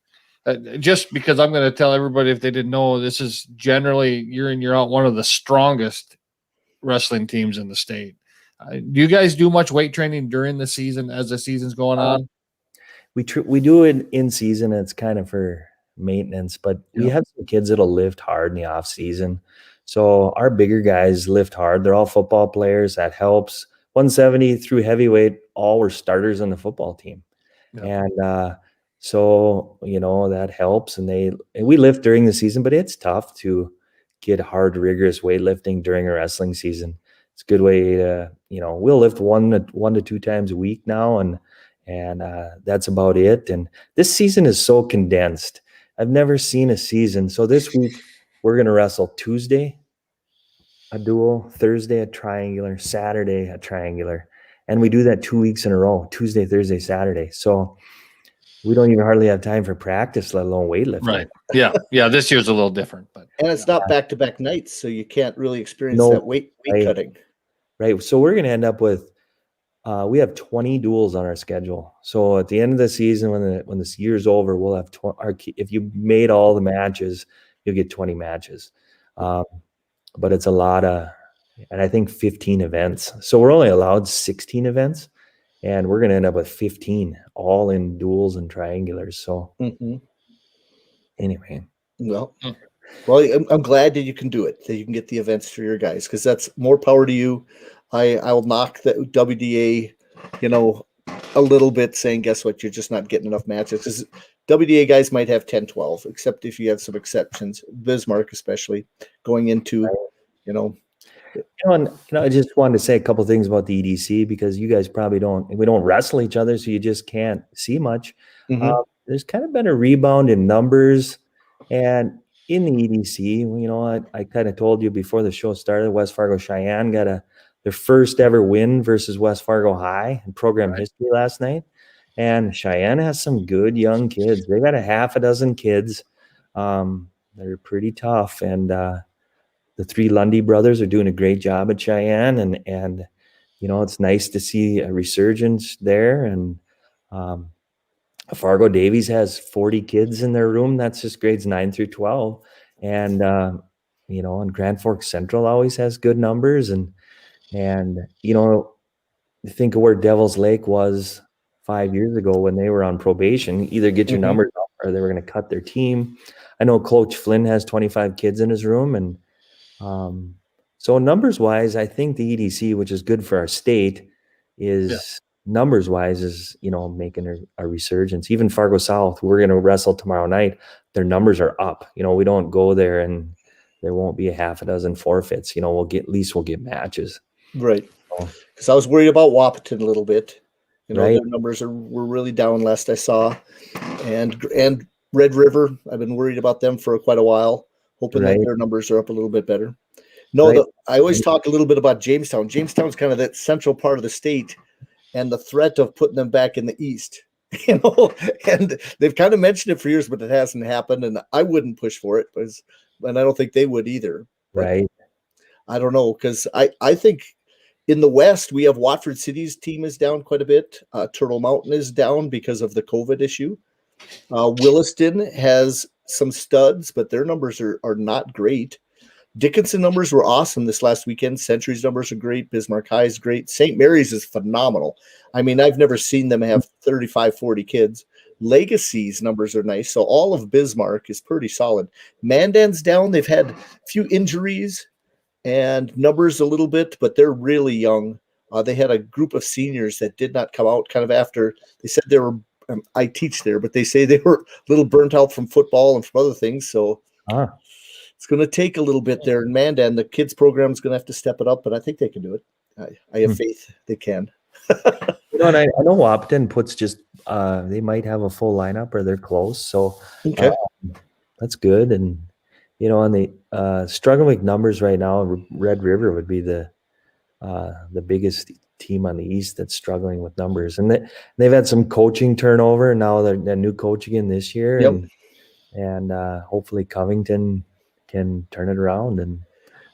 Just because I'm going to tell everybody, if they didn't know, this is generally year in year out one of the strongest wrestling teams in the state. Do you guys do much weight training during the season as the season's going on? We do it in season. It's kind of for maintenance, but we have some kids that'll lift hard in the off season. So our bigger guys lift hard. They're all football players. That helps. 170 through heavyweight, all were starters on the football team. Yeah. And so, that helps. And we lift during the season, but it's tough to get hard, rigorous weightlifting during a wrestling season. It's a good way to, we'll lift 1 to 2 times a week now. And that's about it. And this season is so condensed. I've never seen a season. So this week we're going to wrestle Tuesday, a dual, Thursday, a triangular, Saturday, a triangular. And we do that 2 weeks in a row, Tuesday, Thursday, Saturday. So we don't even hardly have time for practice, let alone weightlifting. Right. Yeah. Yeah. This year's a little different, but and it's not back-to-back nights, so you can't really experience that weight cutting. Right. So we're going to end up with, we have 20 duels on our schedule. So at the end of the season, when this year's over, we'll have if you made all the matches, you'll get 20 matches. But it's a lot and I think 15 events. So we're only allowed 16 events, and we're going to end up with 15, all in duels and triangulars. So anyway. Well, I'm glad that you can do it, that you can get the events for your guys, because that's more power to you. I'll knock the WDA, a little bit, saying, guess what, you're just not getting enough matches. Because WDA guys might have 10, 12, except if you have some exceptions, Bismarck especially, going into, And I just wanted to say a couple things about the EDC, because you guys probably we don't wrestle each other, so you just can't see much. There's kind of been a rebound in numbers, and in the EDC, I kind of told you before the show started, West Fargo Cheyenne got their first ever win versus West Fargo High in program history last night. And Cheyenne has some good young kids. They got a half a dozen kids. They're pretty tough. And the three Lundy brothers are doing a great job at Cheyenne. And it's nice to see a resurgence there. And Fargo Davies has 40 kids in their room. That's just grades 9 through 12. And, and Grand Forks Central always has good numbers. And think of where Devil's Lake was 5 years ago when they were on probation. Either get your numbers up or they were going to cut their team. I know Coach Flynn has 25 kids in his room. And so numbers wise, I think the EDC, which is good for our state, is numbers wise is, making a resurgence. Even Fargo South, we're going to wrestle tomorrow night. Their numbers are up. We don't go there and there won't be a half a dozen forfeits. We'll get matches. Right. Because I was worried about Wahpeton a little bit. Their numbers were really down last I saw. And Red River, I've been worried about them for quite a while, hoping that their numbers are up a little bit better. No, I always talk a little bit about Jamestown. Jamestown's kind of that central part of the state and the threat of putting them back in the east. And they've kind of mentioned it for years, but it hasn't happened. And I wouldn't push for it, and I don't think they would either. Right. I don't know, because I think in the West, we have Watford City's team is down quite a bit. Turtle Mountain is down because of the COVID issue. Williston has some studs, but their numbers are not great. Dickinson numbers were awesome this last weekend. Century's numbers are great. Bismarck High is great. St. Mary's is phenomenal. I mean, I've never seen them have 35, 40 kids. Legacy's numbers are nice. So all of Bismarck is pretty solid. Mandan's down. They've had a few injuries and numbers a little bit, but they're really young. They had a group of seniors that did not come out kind of after. They said they were, I teach there, but they say they were a little burnt out from football and from other things. So it's going to take a little bit there in Mandan. The kids program is going to have to step it up, but I think they can do it. I have faith they can. And I know Wahpeton puts just they might have a full lineup or they're close. So that's good. And on the struggling with numbers right now, Red River would be the biggest team on the East that's struggling with numbers. And they've had some coaching turnover. And now they're new coach again this year. Yep. And hopefully Covington can turn it around. And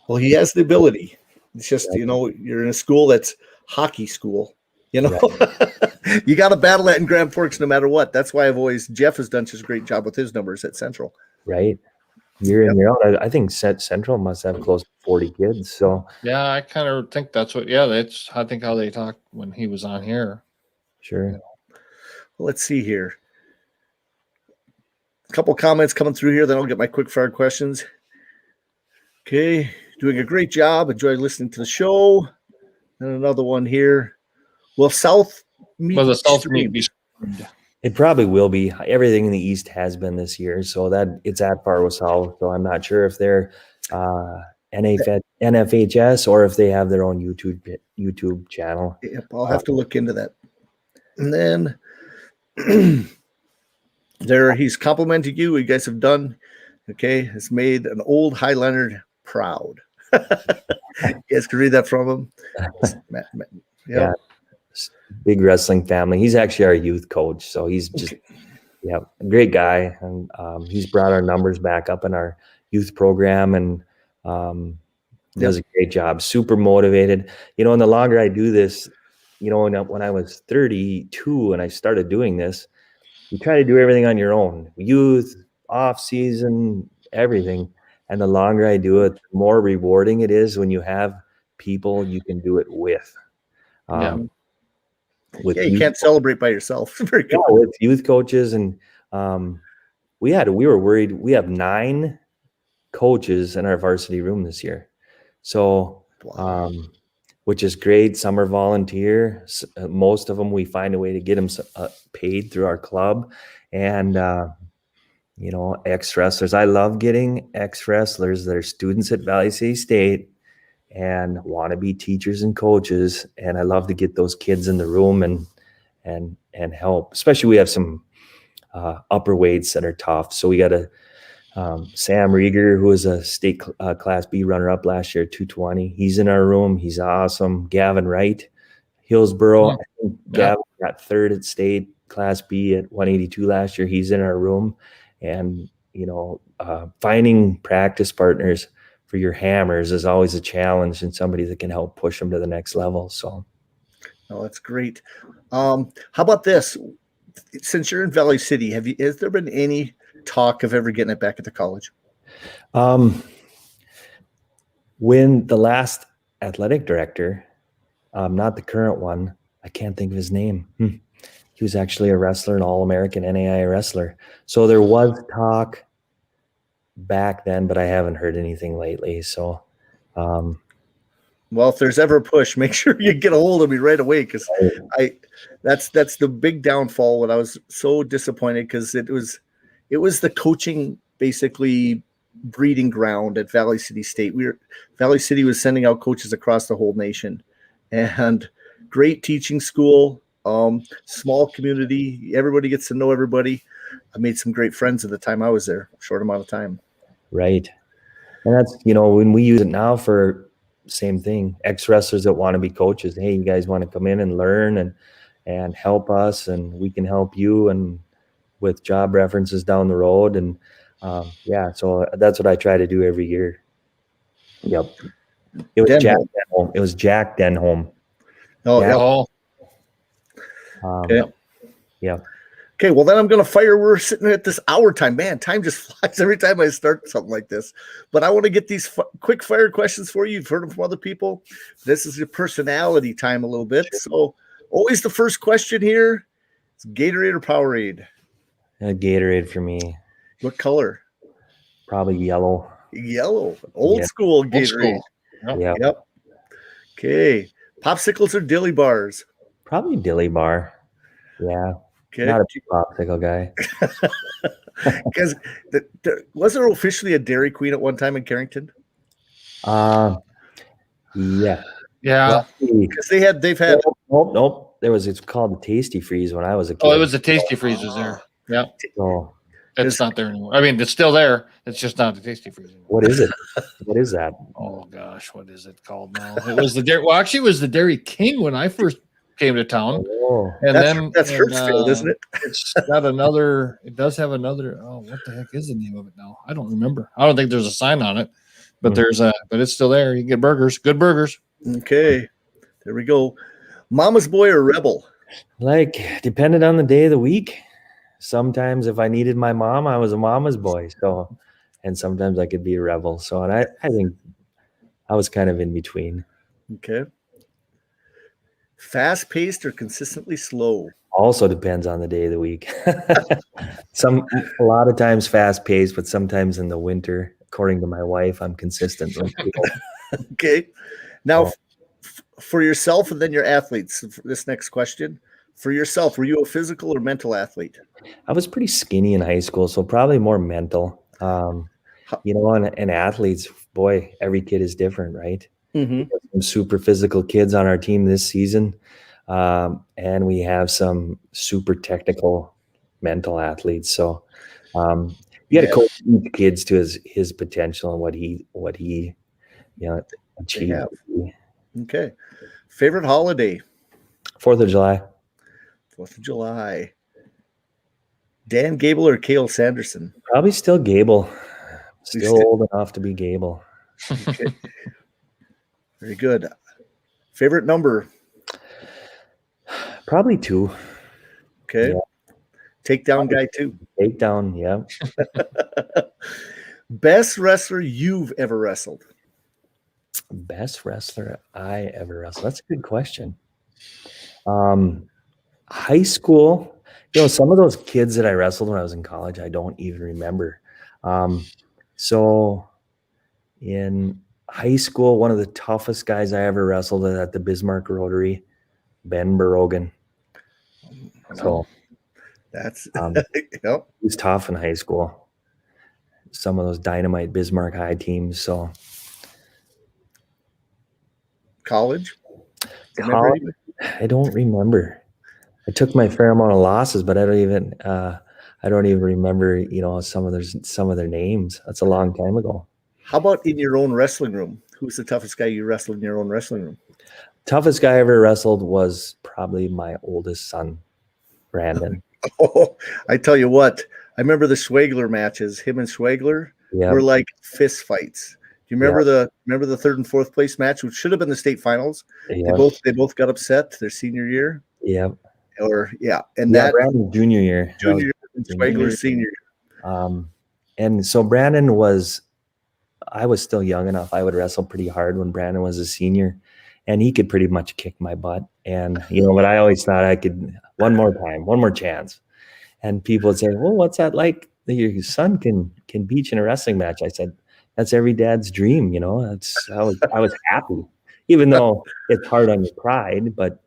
well, he has the ability. It's just, you're in a school that's hockey school. You got to battle that in Grand Forks no matter what. That's why Jeff has done such a great job with his numbers at Central. Right. Year in, year out. I think Central must have close to 40 kids. So yeah, I kind of think that's that's I think how they talked when he was on here. Sure. Well, let's see here. A couple comments coming through here, then I'll get my quick fire questions. Okay, doing a great job. Enjoy listening to the show. And another one here. Will South meet? Will the South meet be streamed? It probably will be. Everything in the East has been this year, so that it's at Fargo South. So I'm not sure if they're NFHS or if they have their own YouTube channel. Yep, I'll have to look into that. And then he's complimenting you. You guys have done has made an old Highliner proud. You guys can read that from him. Yeah. Big wrestling family. He's actually our youth coach, so he's just a great guy, and he's brought our numbers back up in our youth program, and does a great job. Super motivated. And the longer I do this, when I was 32 and I started doing this, you try to do everything on your own, youth, off season, everything. And the longer I do it, the more rewarding it is when you have people you can do it with. You can't celebrate by yourself. Very good. Yeah, with youth coaches, and we were worried. We have 9 coaches in our varsity room this year, so which is great. Some are volunteer. Most of them we find a way to get them paid through our club, and ex-wrestlers. I love getting ex-wrestlers that are students at Valley City State and want to be teachers and coaches. And I love to get those kids in the room and help, especially we have some upper weights that are tough. So we got Sam Rieger, who was a state class B runner up last year, 220. He's in our room. He's awesome. Gavin Wright, Hillsboro. I think Gavin got 3rd at state Class B at 182 last year. He's in our room, and finding practice partners for your hammers is always a challenge, and somebody that can help push them to the next level. So, oh, that's great. How about this? Since you're in Valley City, has there been any talk of ever getting it back into college? When the last athletic director, not the current one, I can't think of his name. He was actually a wrestler, an All-American NAIA wrestler. So there was talk back then, but I haven't heard anything lately. So, well, if there's ever a push, make sure you get a hold of me right away, because that's the big downfall. When I was so disappointed, because it was the coaching basically breeding ground at Valley City State. Valley City was sending out coaches across the whole nation, and great teaching school, small community. Everybody gets to know everybody. I made some great friends at the time I was there, short amount of time. Right. And that's, when we use it now for same thing, ex-wrestlers that want to be coaches. Hey, you guys want to come in and learn and help us, and we can help you, and with job references down the road. And so that's what I try to do every year. Yep. It was Jack Denholm. It was Jack Denholm. Oh, yeah. Okay. Yeah. Okay, well, then I'm going to fire. We're sitting at this hour time. Man, time just flies every time I start something like this. But I want to get these quick fire questions for you. You've heard them from other people. This is your personality time a little bit. So always the first question here is Gatorade or Powerade? Gatorade for me. What color? Probably yellow. Yellow. Old school Gatorade. Yep. Okay. Popsicles or dilly bars? Probably dilly bar. Yeah. Okay. Not a big popsicle guy. Because was there officially a Dairy Queen at one time in Carrington? Yeah. Yeah. Because they've had. Nope. It's called the Tasty Freeze when I was a kid. Oh, it was the Tasty Freeze was there. Yeah. Oh. It's not there anymore. I mean, it's still there. It's just not the Tasty Freeze anymore. What is it? What is that? Oh gosh, what is it called now? It was the Dairy. Well, actually, it was the Dairy King when I first came to town. Oh. And that's Hertzfield, isn't it? It's got another. It does have another. Oh, what the heck is the name of it now? I don't remember. I don't think there's a sign on it, but but it's still there. You can get burgers, good burgers. Okay, there we go. Mama's boy or rebel? Depended on the day of the week. Sometimes if I needed my mom, I was a mama's boy. So, and sometimes I could be a rebel. So, and I think I was kind of in between. Okay. Fast paced or consistently slow? Also depends on the day of the week. A lot of times fast paced, but sometimes in the winter, according to my wife, I'm consistent. Okay. Now, for yourself and then your athletes, this next question. For yourself, were you a physical or mental athlete? I was pretty skinny in high school, so probably more mental. And athletes, boy, every kid is different, right? Mm-hmm. Some super physical kids on our team this season, and we have some super technical mental athletes. So you got to coach each kids to his potential and what he achieved. Okay. Favorite holiday? 4th of July. 4th of July. Dan Gable or Cale Sanderson? Probably still Gable. Still old enough to be Gable. Okay. Very good. Favorite number? Probably 2. Okay. Yeah. Takedown guy 2. Takedown, yeah. Best wrestler you've ever wrestled? Best wrestler I ever wrestled. That's a good question. High school, some of those kids that I wrestled when I was in college, I don't even remember. So in high school, one of the toughest guys I ever wrestled at the Bismarck Rotary, Ben Barogan. So that's he was tough in high school. Some of those dynamite Bismarck High teams. So college, I don't remember. I took my fair amount of losses, but I don't even remember, some of their names. That's a long time ago. How about in your own wrestling room? Who's the toughest guy you wrestled in your own wrestling room? Toughest guy I ever wrestled was probably my oldest son. Brandon. Oh, I tell you what, I remember the Schwegler matches. Him and Schwegler Yeah. were like fist fights. Do you remember the third and fourth place match, which should have been the state finals? Yeah. They both got upset their senior year. Yeah. And that Brandon junior year. junior year and Schwegler senior year. And so I was still young enough. I would wrestle pretty hard when Brandon was a senior, and he could pretty much kick my butt. And, but I always thought I could one more chance. And people would say, well, what's that like? Your son can beat you in a wrestling match. I said, that's every dad's dream. I was happy, even though it's hard on your pride, but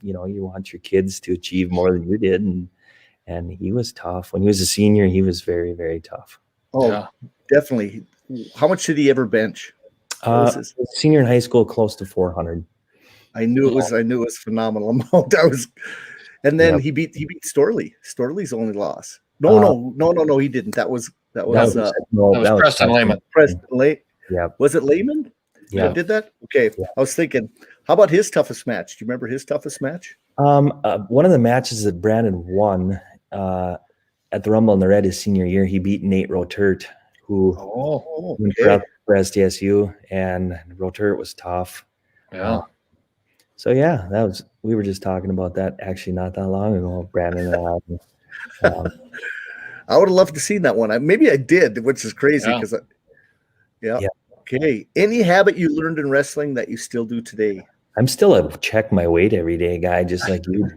you want your kids to achieve more than you did. And he was tough. When he was a senior, he was very, very tough. Oh, yeah. Definitely. How much did he ever bench? Senior in high school, close to 400. I knew it was phenomenal amount. And then he beat Storley. Storley's only loss. No, he didn't. That was Preston Lehman. Preston Lehman. Yeah. Was it Lehman? Yeah. That did that? Okay. Yeah. I was thinking, how about his toughest match? Do you remember his toughest match? One of the matches that Brandon won at the Rumble in the Red his senior year, he beat Nate Rotert, who went for SDSU, and Rotert was tough. Yeah. We were just talking about that actually not that long ago, Brandon and I. I would have loved to see that one. Maybe I did, which is crazy because yeah. Okay. Any habit you learned in wrestling that you still do today? I'm still a check my weight every day guy, just like you.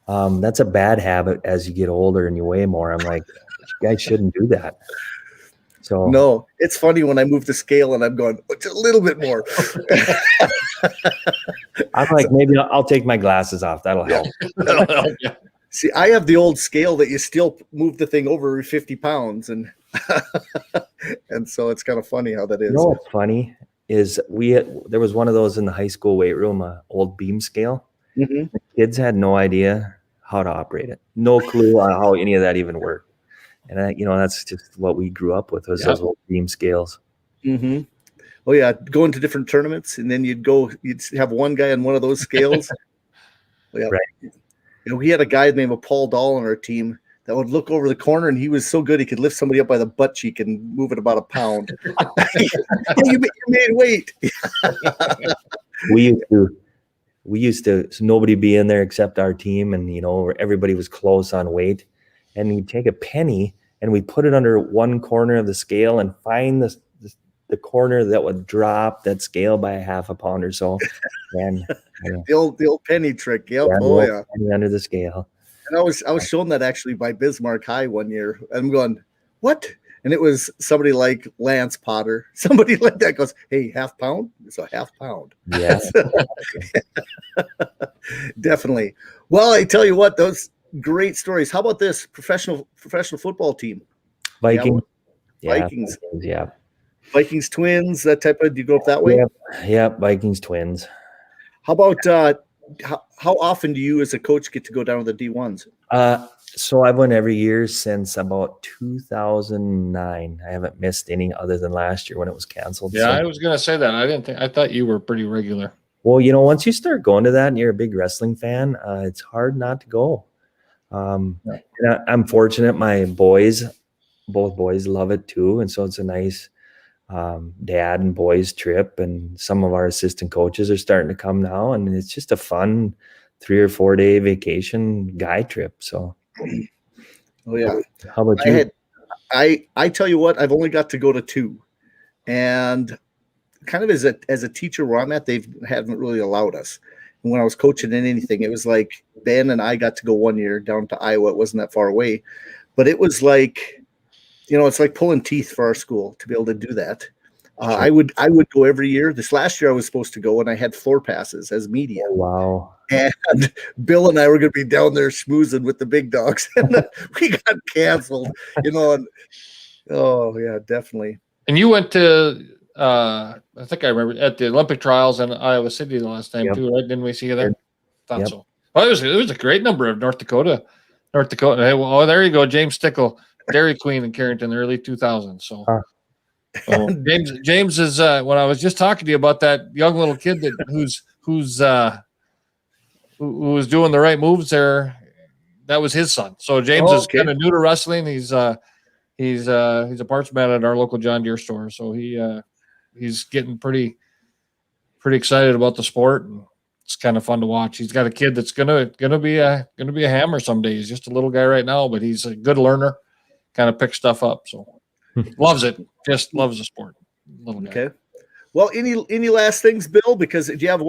That's a bad habit as you get older and you weigh more. I'm like, you guys shouldn't do that. So no, it's funny when I move the scale and I'm going a little bit more. I'm like, maybe I'll take my glasses off. That'll help. See, I have the old scale that you still move the thing over 50 pounds, and and so it's kind of funny how that is. You know what's funny is there was one of those in the high school weight room, an old beam scale. Mm-hmm. The kids had no idea how to operate it, no clue on how any of that even worked. And that's just what we grew up with, was those old beam scales. Mm-hmm. Oh yeah, going to different tournaments, and then you'd have one guy on one of those scales. Yeah. Right. We had a guy named Paul Dahl on our team that would look over the corner, and he was so good he could lift somebody up by the butt cheek and move it about a pound. you made weight. We used to so nobody be in there except our team, and everybody was close on weight. And we'd take a penny and we put it under one corner of the scale and find the corner that would drop that scale by a half a pound or so. And the old penny trick. Yep. Penny under the scale. And I was shown that actually by Bismarck High one year. I'm going, what? And it was somebody like Lance Potter. Somebody like that goes, hey, half pound? It's a half pound. Yeah. Definitely. Well, I tell you what, those great stories. How about this professional football team? Vikings. Vikings. Yeah. Vikings Twins, that type of, do you go up that way? Yeah. Vikings Twins. How about how often do you as a coach get to go down to the D1s? So I've went every year since about 2009. I haven't missed any other than last year when it was canceled. Yeah, I was going to say that. I thought you were pretty regular. Well, once you start going to that and you're a big wrestling fan, it's hard not to go. And I'm fortunate. My both boys love it too. And so it's a nice dad and boys trip. And some of our assistant coaches are starting to come now. And it's just a fun 3 or 4 day vacation guy trip. So, oh yeah. How about you? I tell you what, I've only got to go to 2. And kind of as a teacher where I'm at, they haven't really allowed us. And when I was coaching in anything, it was like Ben and I got to go one year down to Iowa. It wasn't that far away, but it was like, it's like pulling teeth for our school to be able to do that. Sure. I would go every year. This last year I was supposed to go, and I had floor passes as media. Oh, wow. And Bill and I were going to be down there schmoozing with the big dogs, and we got canceled, and oh yeah, definitely. And you went to, I think I remember at the Olympic trials in Iowa City the last time too, right? Didn't we see you there? Thought so. Well, it was a great number of North Dakota. Hey, well, there you go, James Stickle, Dairy Queen in Carrington, the early 2000s. So, James is when I was just talking to you about that young little kid who's who was doing the right moves there, that was his son. So James is kind of new to wrestling. He's a parts man at our local John Deere store. So he's getting pretty excited about the sport, and it's kind of fun to watch. He's got a kid that's gonna be a hammer someday. He's just a little guy right now, but he's a good learner, kind of picks stuff up. So loves it. Just loves the sport. Little guy. Okay. Well, any last things, Bill? Because do you have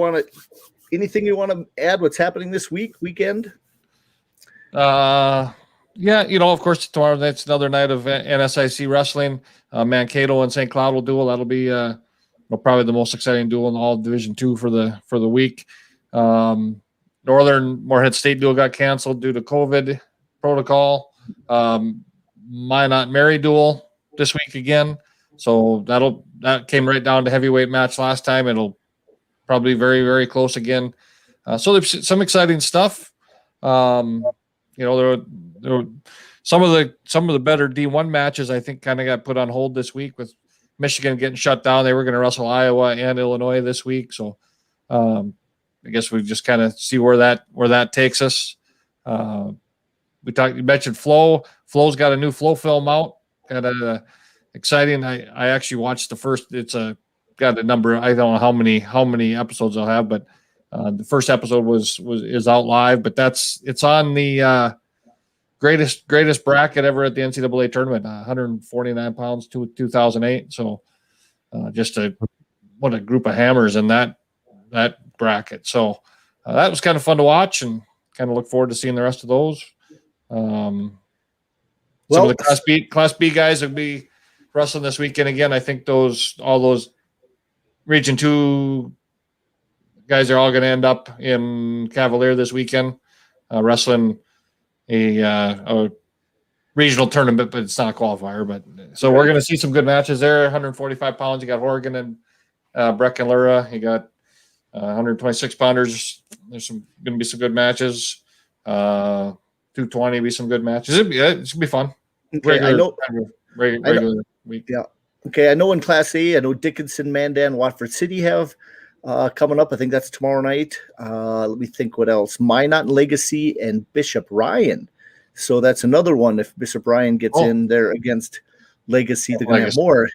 anything you want to add? What's happening this weekend? Yeah, of course, tomorrow night's another night of NSIC wrestling. Mankato and St. Cloud will duel. That'll be probably the most exciting duel in all of Division II for the week. Northern Moorhead State duel got canceled due to COVID protocol. Minot Mary duel this week again. So that came right down to heavyweight match last time. It'll probably be very, very close again. So there's some exciting stuff. There were some of the better D1 matches I think kind of got put on hold this week with Michigan getting shut down. They were going to wrestle Iowa and Illinois this week. So I guess we just kind of see where that takes us. You mentioned Flow. Flow's got a new Flow film out. Got a exciting. I actually watched the first. It's got a number. I don't know how many episodes they'll have, but the first episode is out live. But it's on the greatest bracket ever at the NCAA tournament. 149 pounds to 2008. So what a group of hammers in that bracket. So that was kind of fun to watch, and kind of look forward to seeing the rest of those. Some of the Class B guys will be wrestling this weekend again. I think all those Region 2 guys are all going to end up in Cavalier this weekend, wrestling a regional tournament, but it's not a qualifier. But so we're going to see some good matches there. 145 pounds. You got Horgan and Breckenlura. You got 126 pounders. There's going to be some good matches. 220 be some good matches. It's going to be fun. Okay, Regular week. Yeah. Okay, I know in Class A, I know Dickinson, Mandan, Watford City have coming up. I think that's tomorrow night. Let me think what else. Minot Legacy and Bishop Ryan. So that's another one. If Bishop Ryan gets in there against Legacy, they're going to have more.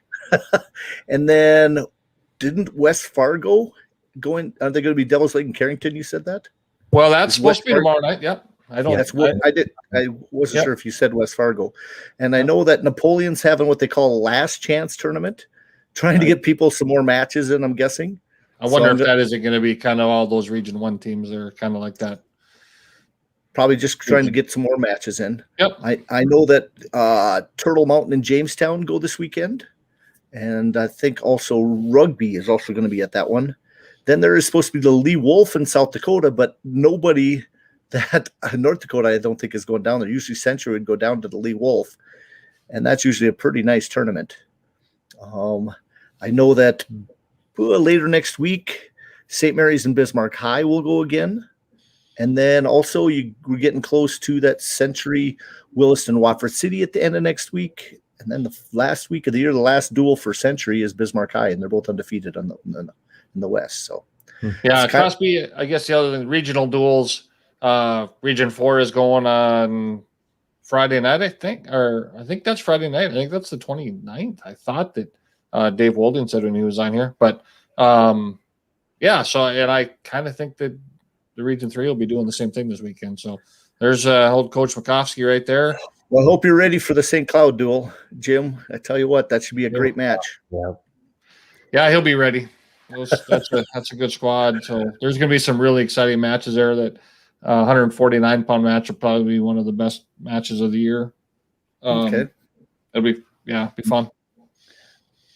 And then didn't West Fargo going? Are they going to be Devil's Lake and Carrington? You said that? Well, that's supposed to be tomorrow night. Yep. I don't. That's what I did. I wasn't sure if you said West Fargo, and I know that Napoleon's having what they call a last chance tournament, trying to get people some more matches in. I'm guessing. I wonder if that isn't going to be kind of all those Region 1 teams. They're kind of like that. Probably just trying to get some more matches in. Yep. I know that Turtle Mountain and Jamestown go this weekend, and I think also rugby is also going to be at that one. Then there is supposed to be the Lee Wolf in South Dakota, but nobody. That North Dakota, I don't think is going down there. Usually Century would go down to the Lee Wolf, and that's usually a pretty nice tournament. I know that later next week, St. Mary's and Bismarck High will go again. And then also we're getting close to that Century, Williston, Watford City at the end of next week. And then the last week of the year, the last duel for Century is Bismarck High, and they're both undefeated in the West. So yeah, Class B, I guess the other regional duels. Region 4 is going on Friday night, I think that's Friday night. I think that's the 29th. I thought that Dave Walden said when he was on here, but so, and I kind of think that the Region 3 will be doing the same thing this weekend. So there's old Coach Makovsky right there. Well, I hope you're ready for the St. Cloud duel, Jim. I tell you what, that should be a great match. Yeah, he'll be ready. That's a good squad. So there's going to be some really exciting matches there. That 149-pound match will probably be one of the best matches of the year. It'll be fun.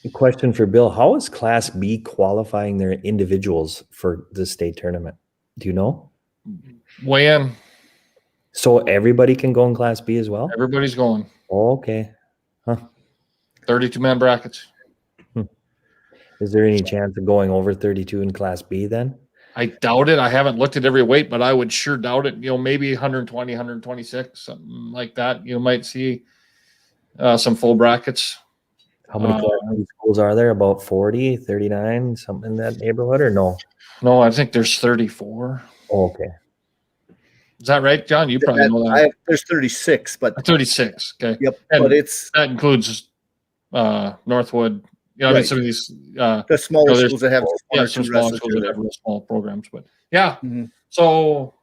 A question for Bill: how is Class B qualifying their individuals for the state tournament? Do you know? Weigh in. So everybody can go in Class B as well? Everybody's going. Oh, okay. 32-man brackets. Is there any chance of going over 32 in Class B then? I doubt it. I haven't looked at every weight, but I would sure doubt it. Maybe 120, 126, something like that. You might see some full brackets. How many Class B schools are there? About 40, 39, something in that neighborhood, or no? No, I think there's 34. Oh, okay. Is that right, John? You probably know that. There's 36, but 36. Okay. Yep, and but that includes Northwood. I mean, some of these the smaller schools that have one or some two small wrestlers schools that have real small programs. But yeah, so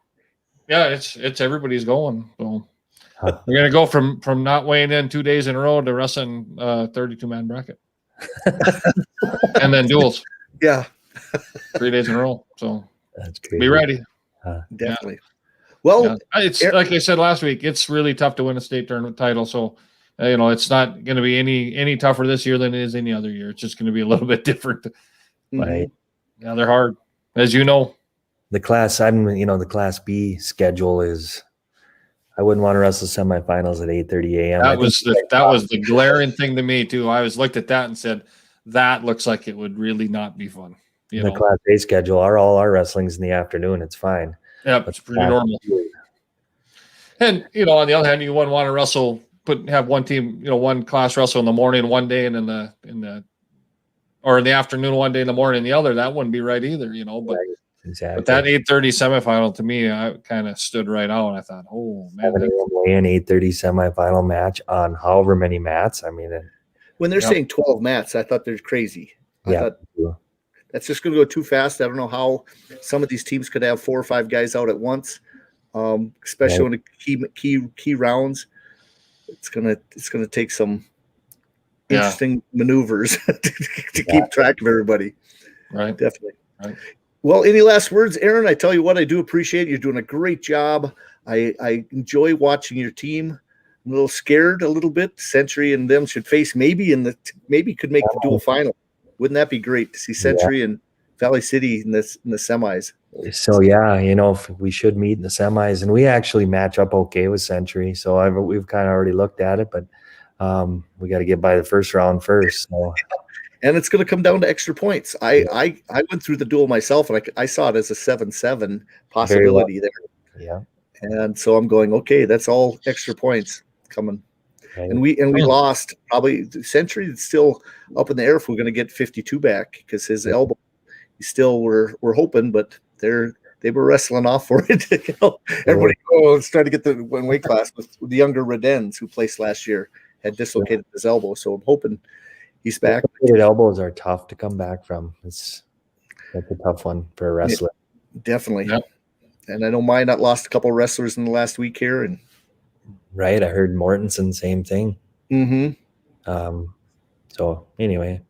yeah, it's everybody's going. So we're gonna go from not weighing in 2 days in a row to wrestling 32-man bracket, and then duels. Yeah, 3 days in a row. So that's crazy. Be ready. Definitely. Well, it's like I said last week. It's really tough to win a state tournament title. So it's not going to be any tougher this year than it is any other year. It's just going to be a little bit different. Right. Yeah, they're hard, as you know. The Class B schedule is. I wouldn't want to wrestle semifinals at 8:30 a.m. That was the glaring thing to me too. I looked at that and said, that looks like it would really not be fun. The Class A schedule, all our wrestling's in the afternoon. It's fine. Yeah, it's pretty normal. And on the other hand, you wouldn't want to wrestle, have one team, one class wrestle in the morning one day, and in the afternoon one day, in the morning the other. That wouldn't be right either, But right. Exactly. But that 8:30 semifinal to me, I kind of stood right out. And I thought, oh man, 8:30 semifinal match on however many mats. I mean, when they're saying 12 mats, I thought they're crazy. I thought that's just going to go too fast. I don't know how some of these teams could have 4 or 5 guys out at once, especially when the key rounds. It's gonna take some interesting maneuvers to keep track of everybody. Right, definitely. Right. Well, any last words, Aaron? I tell you what, I do appreciate it. You're doing a great job. I enjoy watching your team. I'm a little scared a little bit. Century and them should face maybe could make the dual final. Wouldn't that be great to see Century and Valley City in the semis? So if we should meet in the semis, and we actually match up okay with Century. So we've kind of already looked at it, but we got to get by the first round first. So. And it's going to come down to extra points. I went through the duel myself, and I saw it as a 7-7 possibility there. Yeah. And so I'm going, okay, that's all extra points coming. Right. And we lost probably. Century is still up in the air if we're going to get 52 back, because his elbow. We're hoping, but they were wrestling off for it. Everybody was trying to get the one weight class with the younger Redens who placed last year had dislocated his elbow. So I'm hoping he's back. Elbows are tough to come back from. That's a tough one for a wrestler. Definitely. Yep. And I know Minot lost a couple of wrestlers in the last week here. And right. I heard Mortensen, same thing. Mm-hmm. So anyway.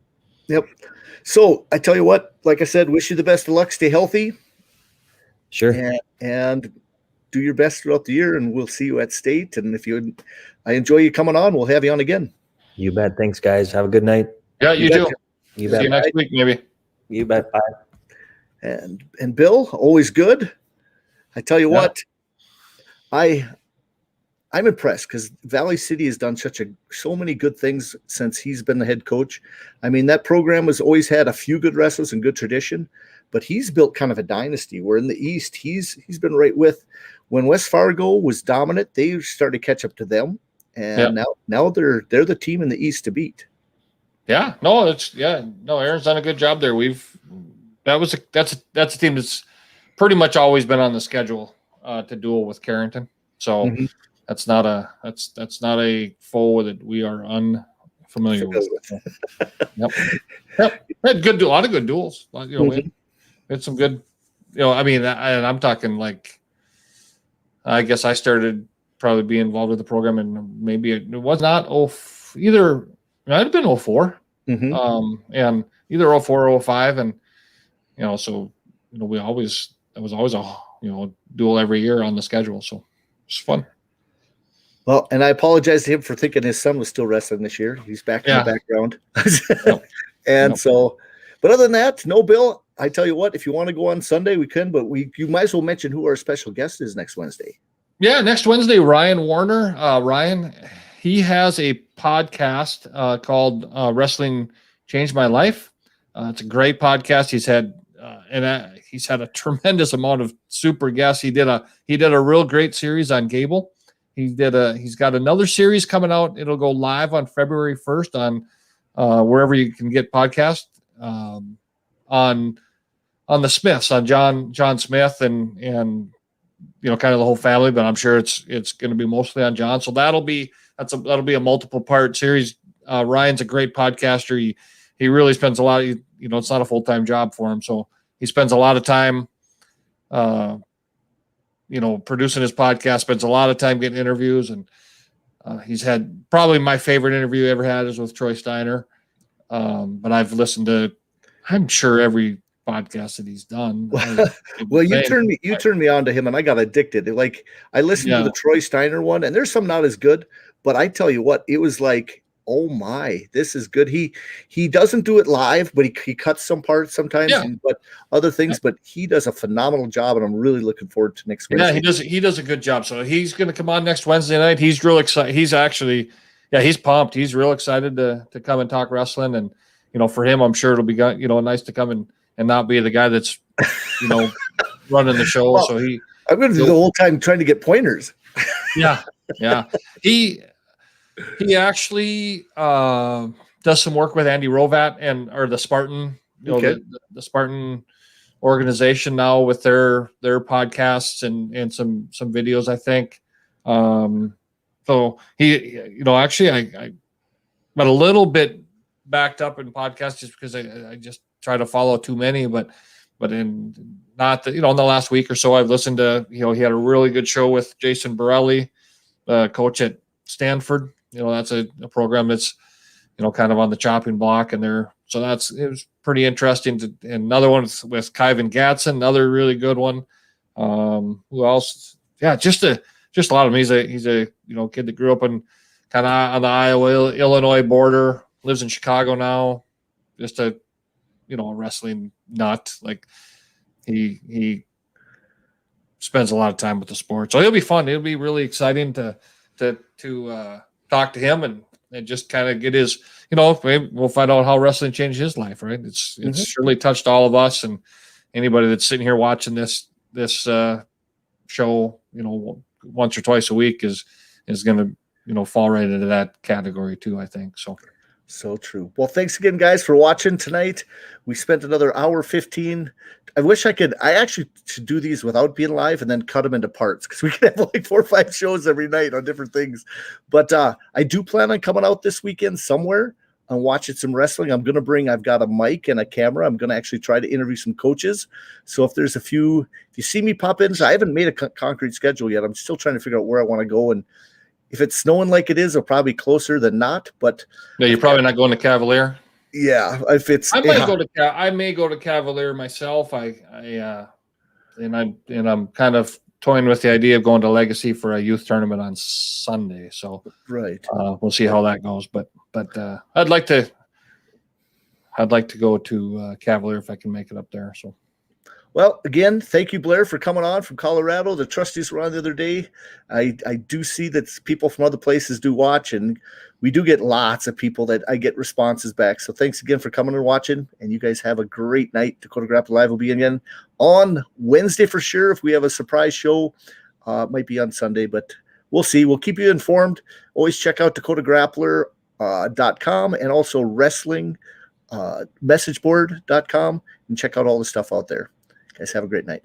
Yep. So I tell you what, like I said, wish you the best of luck. Stay healthy. Sure. And do your best throughout the year, and we'll see you at state. And I enjoy you coming on. We'll have you on again. You bet. Thanks, guys. Have a good night. Yeah, you too. You bet. See you next week, maybe. You bet. Bye. And Bill, always good. I tell you what, I'm impressed because Valley City has done so many good things since he's been the head coach. I mean, that program has always had a few good wrestlers and good tradition, but he's built kind of a dynasty where in the East, he's been right with when West Fargo was dominant, they started to catch up to them. And now they're the team in the East to beat. Yeah, Aaron's done a good job there. That's a team that's pretty much always been on the schedule to duel with Carrington. So that's not a foe that we are unfamiliar with. Yep. Had a lot of good duels. We had some good. And I'm talking like. I guess I started probably be involved with the program, and maybe it was not either. It might have been 04, and either 04 or 05, and so that was always a duel every year on the schedule, so it's fun. Well, and I apologize to him for thinking his son was still wrestling this year. He's back in the background, So, but other than that, no, Bill. I tell you what, if you want to go on Sunday, we can, but you might as well mention who our special guest is next Wednesday. Yeah, next Wednesday, Ryan Warner. Ryan, he has a podcast called Wrestling Changed My Life. It's a great podcast. He's had a tremendous amount of super guests. He did a real great series on Gable. He's got another series coming out. It'll go live on February 1st on wherever you can get podcasts on the Smiths, on John Smith and kind of the whole family, but I'm sure it's going to be mostly on John. So that'll be a multiple part series. Ryan's a great podcaster. He really spends a lot of, it's not a full-time job for him. So he spends a lot of time, producing his podcast, spends a lot of time getting interviews. And he's had probably my favorite interview he ever had is with Troy Steiner. But I've listened to, I'm sure, every podcast that he's done. Well, you turned me on to him, and I got addicted. Like, I listened to the Troy Steiner one, and there's some not as good, but I tell you what, it was like, oh my, this is good. He doesn't do it live, but he cuts some parts sometimes, but other things. But he does a phenomenal job, and I'm really looking forward to next Wednesday. Yeah, he does a good job. So he's going to come on next Wednesday night. He's real excited. He's actually, he's pumped. He's real excited to come and talk wrestling, and for him, I'm sure it'll be nice to come and not be the guy that's running the show. Well, so I'm going to do the whole time trying to get pointers. Yeah. He actually does some work with Andy Rovat or the Spartan, the Spartan organization now with their podcasts and some videos, I think. So he, actually I got a little bit backed up in podcasts just because I just try to follow too many, but in not in the last week or so, I've listened to, he had a really good show with Jason Borelli, coach at Stanford. That's a program that's, kind of on the chopping block, and it was pretty interesting. And another one with Kyvan Gatson, another really good one. Who else? Yeah, just a lot of them. He's a kid that grew up in kind of on the Iowa-Illinois border, lives in Chicago now. Just a wrestling nut. Like he spends a lot of time with the sport, so it'll be fun. It'll be really exciting to talk to him and just kind of get his, maybe we'll find out how wrestling changed his life, right? It's surely touched all of us, and anybody that's sitting here watching this show, once or twice a week is going to fall right into that category too, I think. So true. Well, thanks again, guys, for watching tonight. We spent another hour 15. I wish I actually should do these without being live and then cut them into parts, because we could have like 4 or 5 shows every night on different things. But I do plan on coming out this weekend somewhere and watching some wrestling. I've got a mic and a camera. I'm going to actually try to interview some coaches. So if you see me pop in, so I haven't made a concrete schedule yet. I'm still trying to figure out where I want to go. And if it's snowing like it is, it'll probably be closer than not. But yeah, you're probably not going to Cavalier. Yeah, if it's, I may go to Cavalier myself. I'm kind of toying with the idea of going to Legacy for a youth tournament on Sunday. So right, we'll see how that goes. But I'd like to go to Cavalier if I can make it up there. So. Well, again, thank you, Blair, for coming on from Colorado. The trustees were on the other day. I do see that people from other places do watch, and we do get lots of people that I get responses back. So thanks again for coming and watching, and you guys have a great night. Dakota Grappler Live will be again on Wednesday for sure. If we have a surprise show, it might be on Sunday, but we'll see. We'll keep you informed. Always check out DakotaGrappler.com and also wrestling messageboard.com and check out all the stuff out there. Guys, have a great night.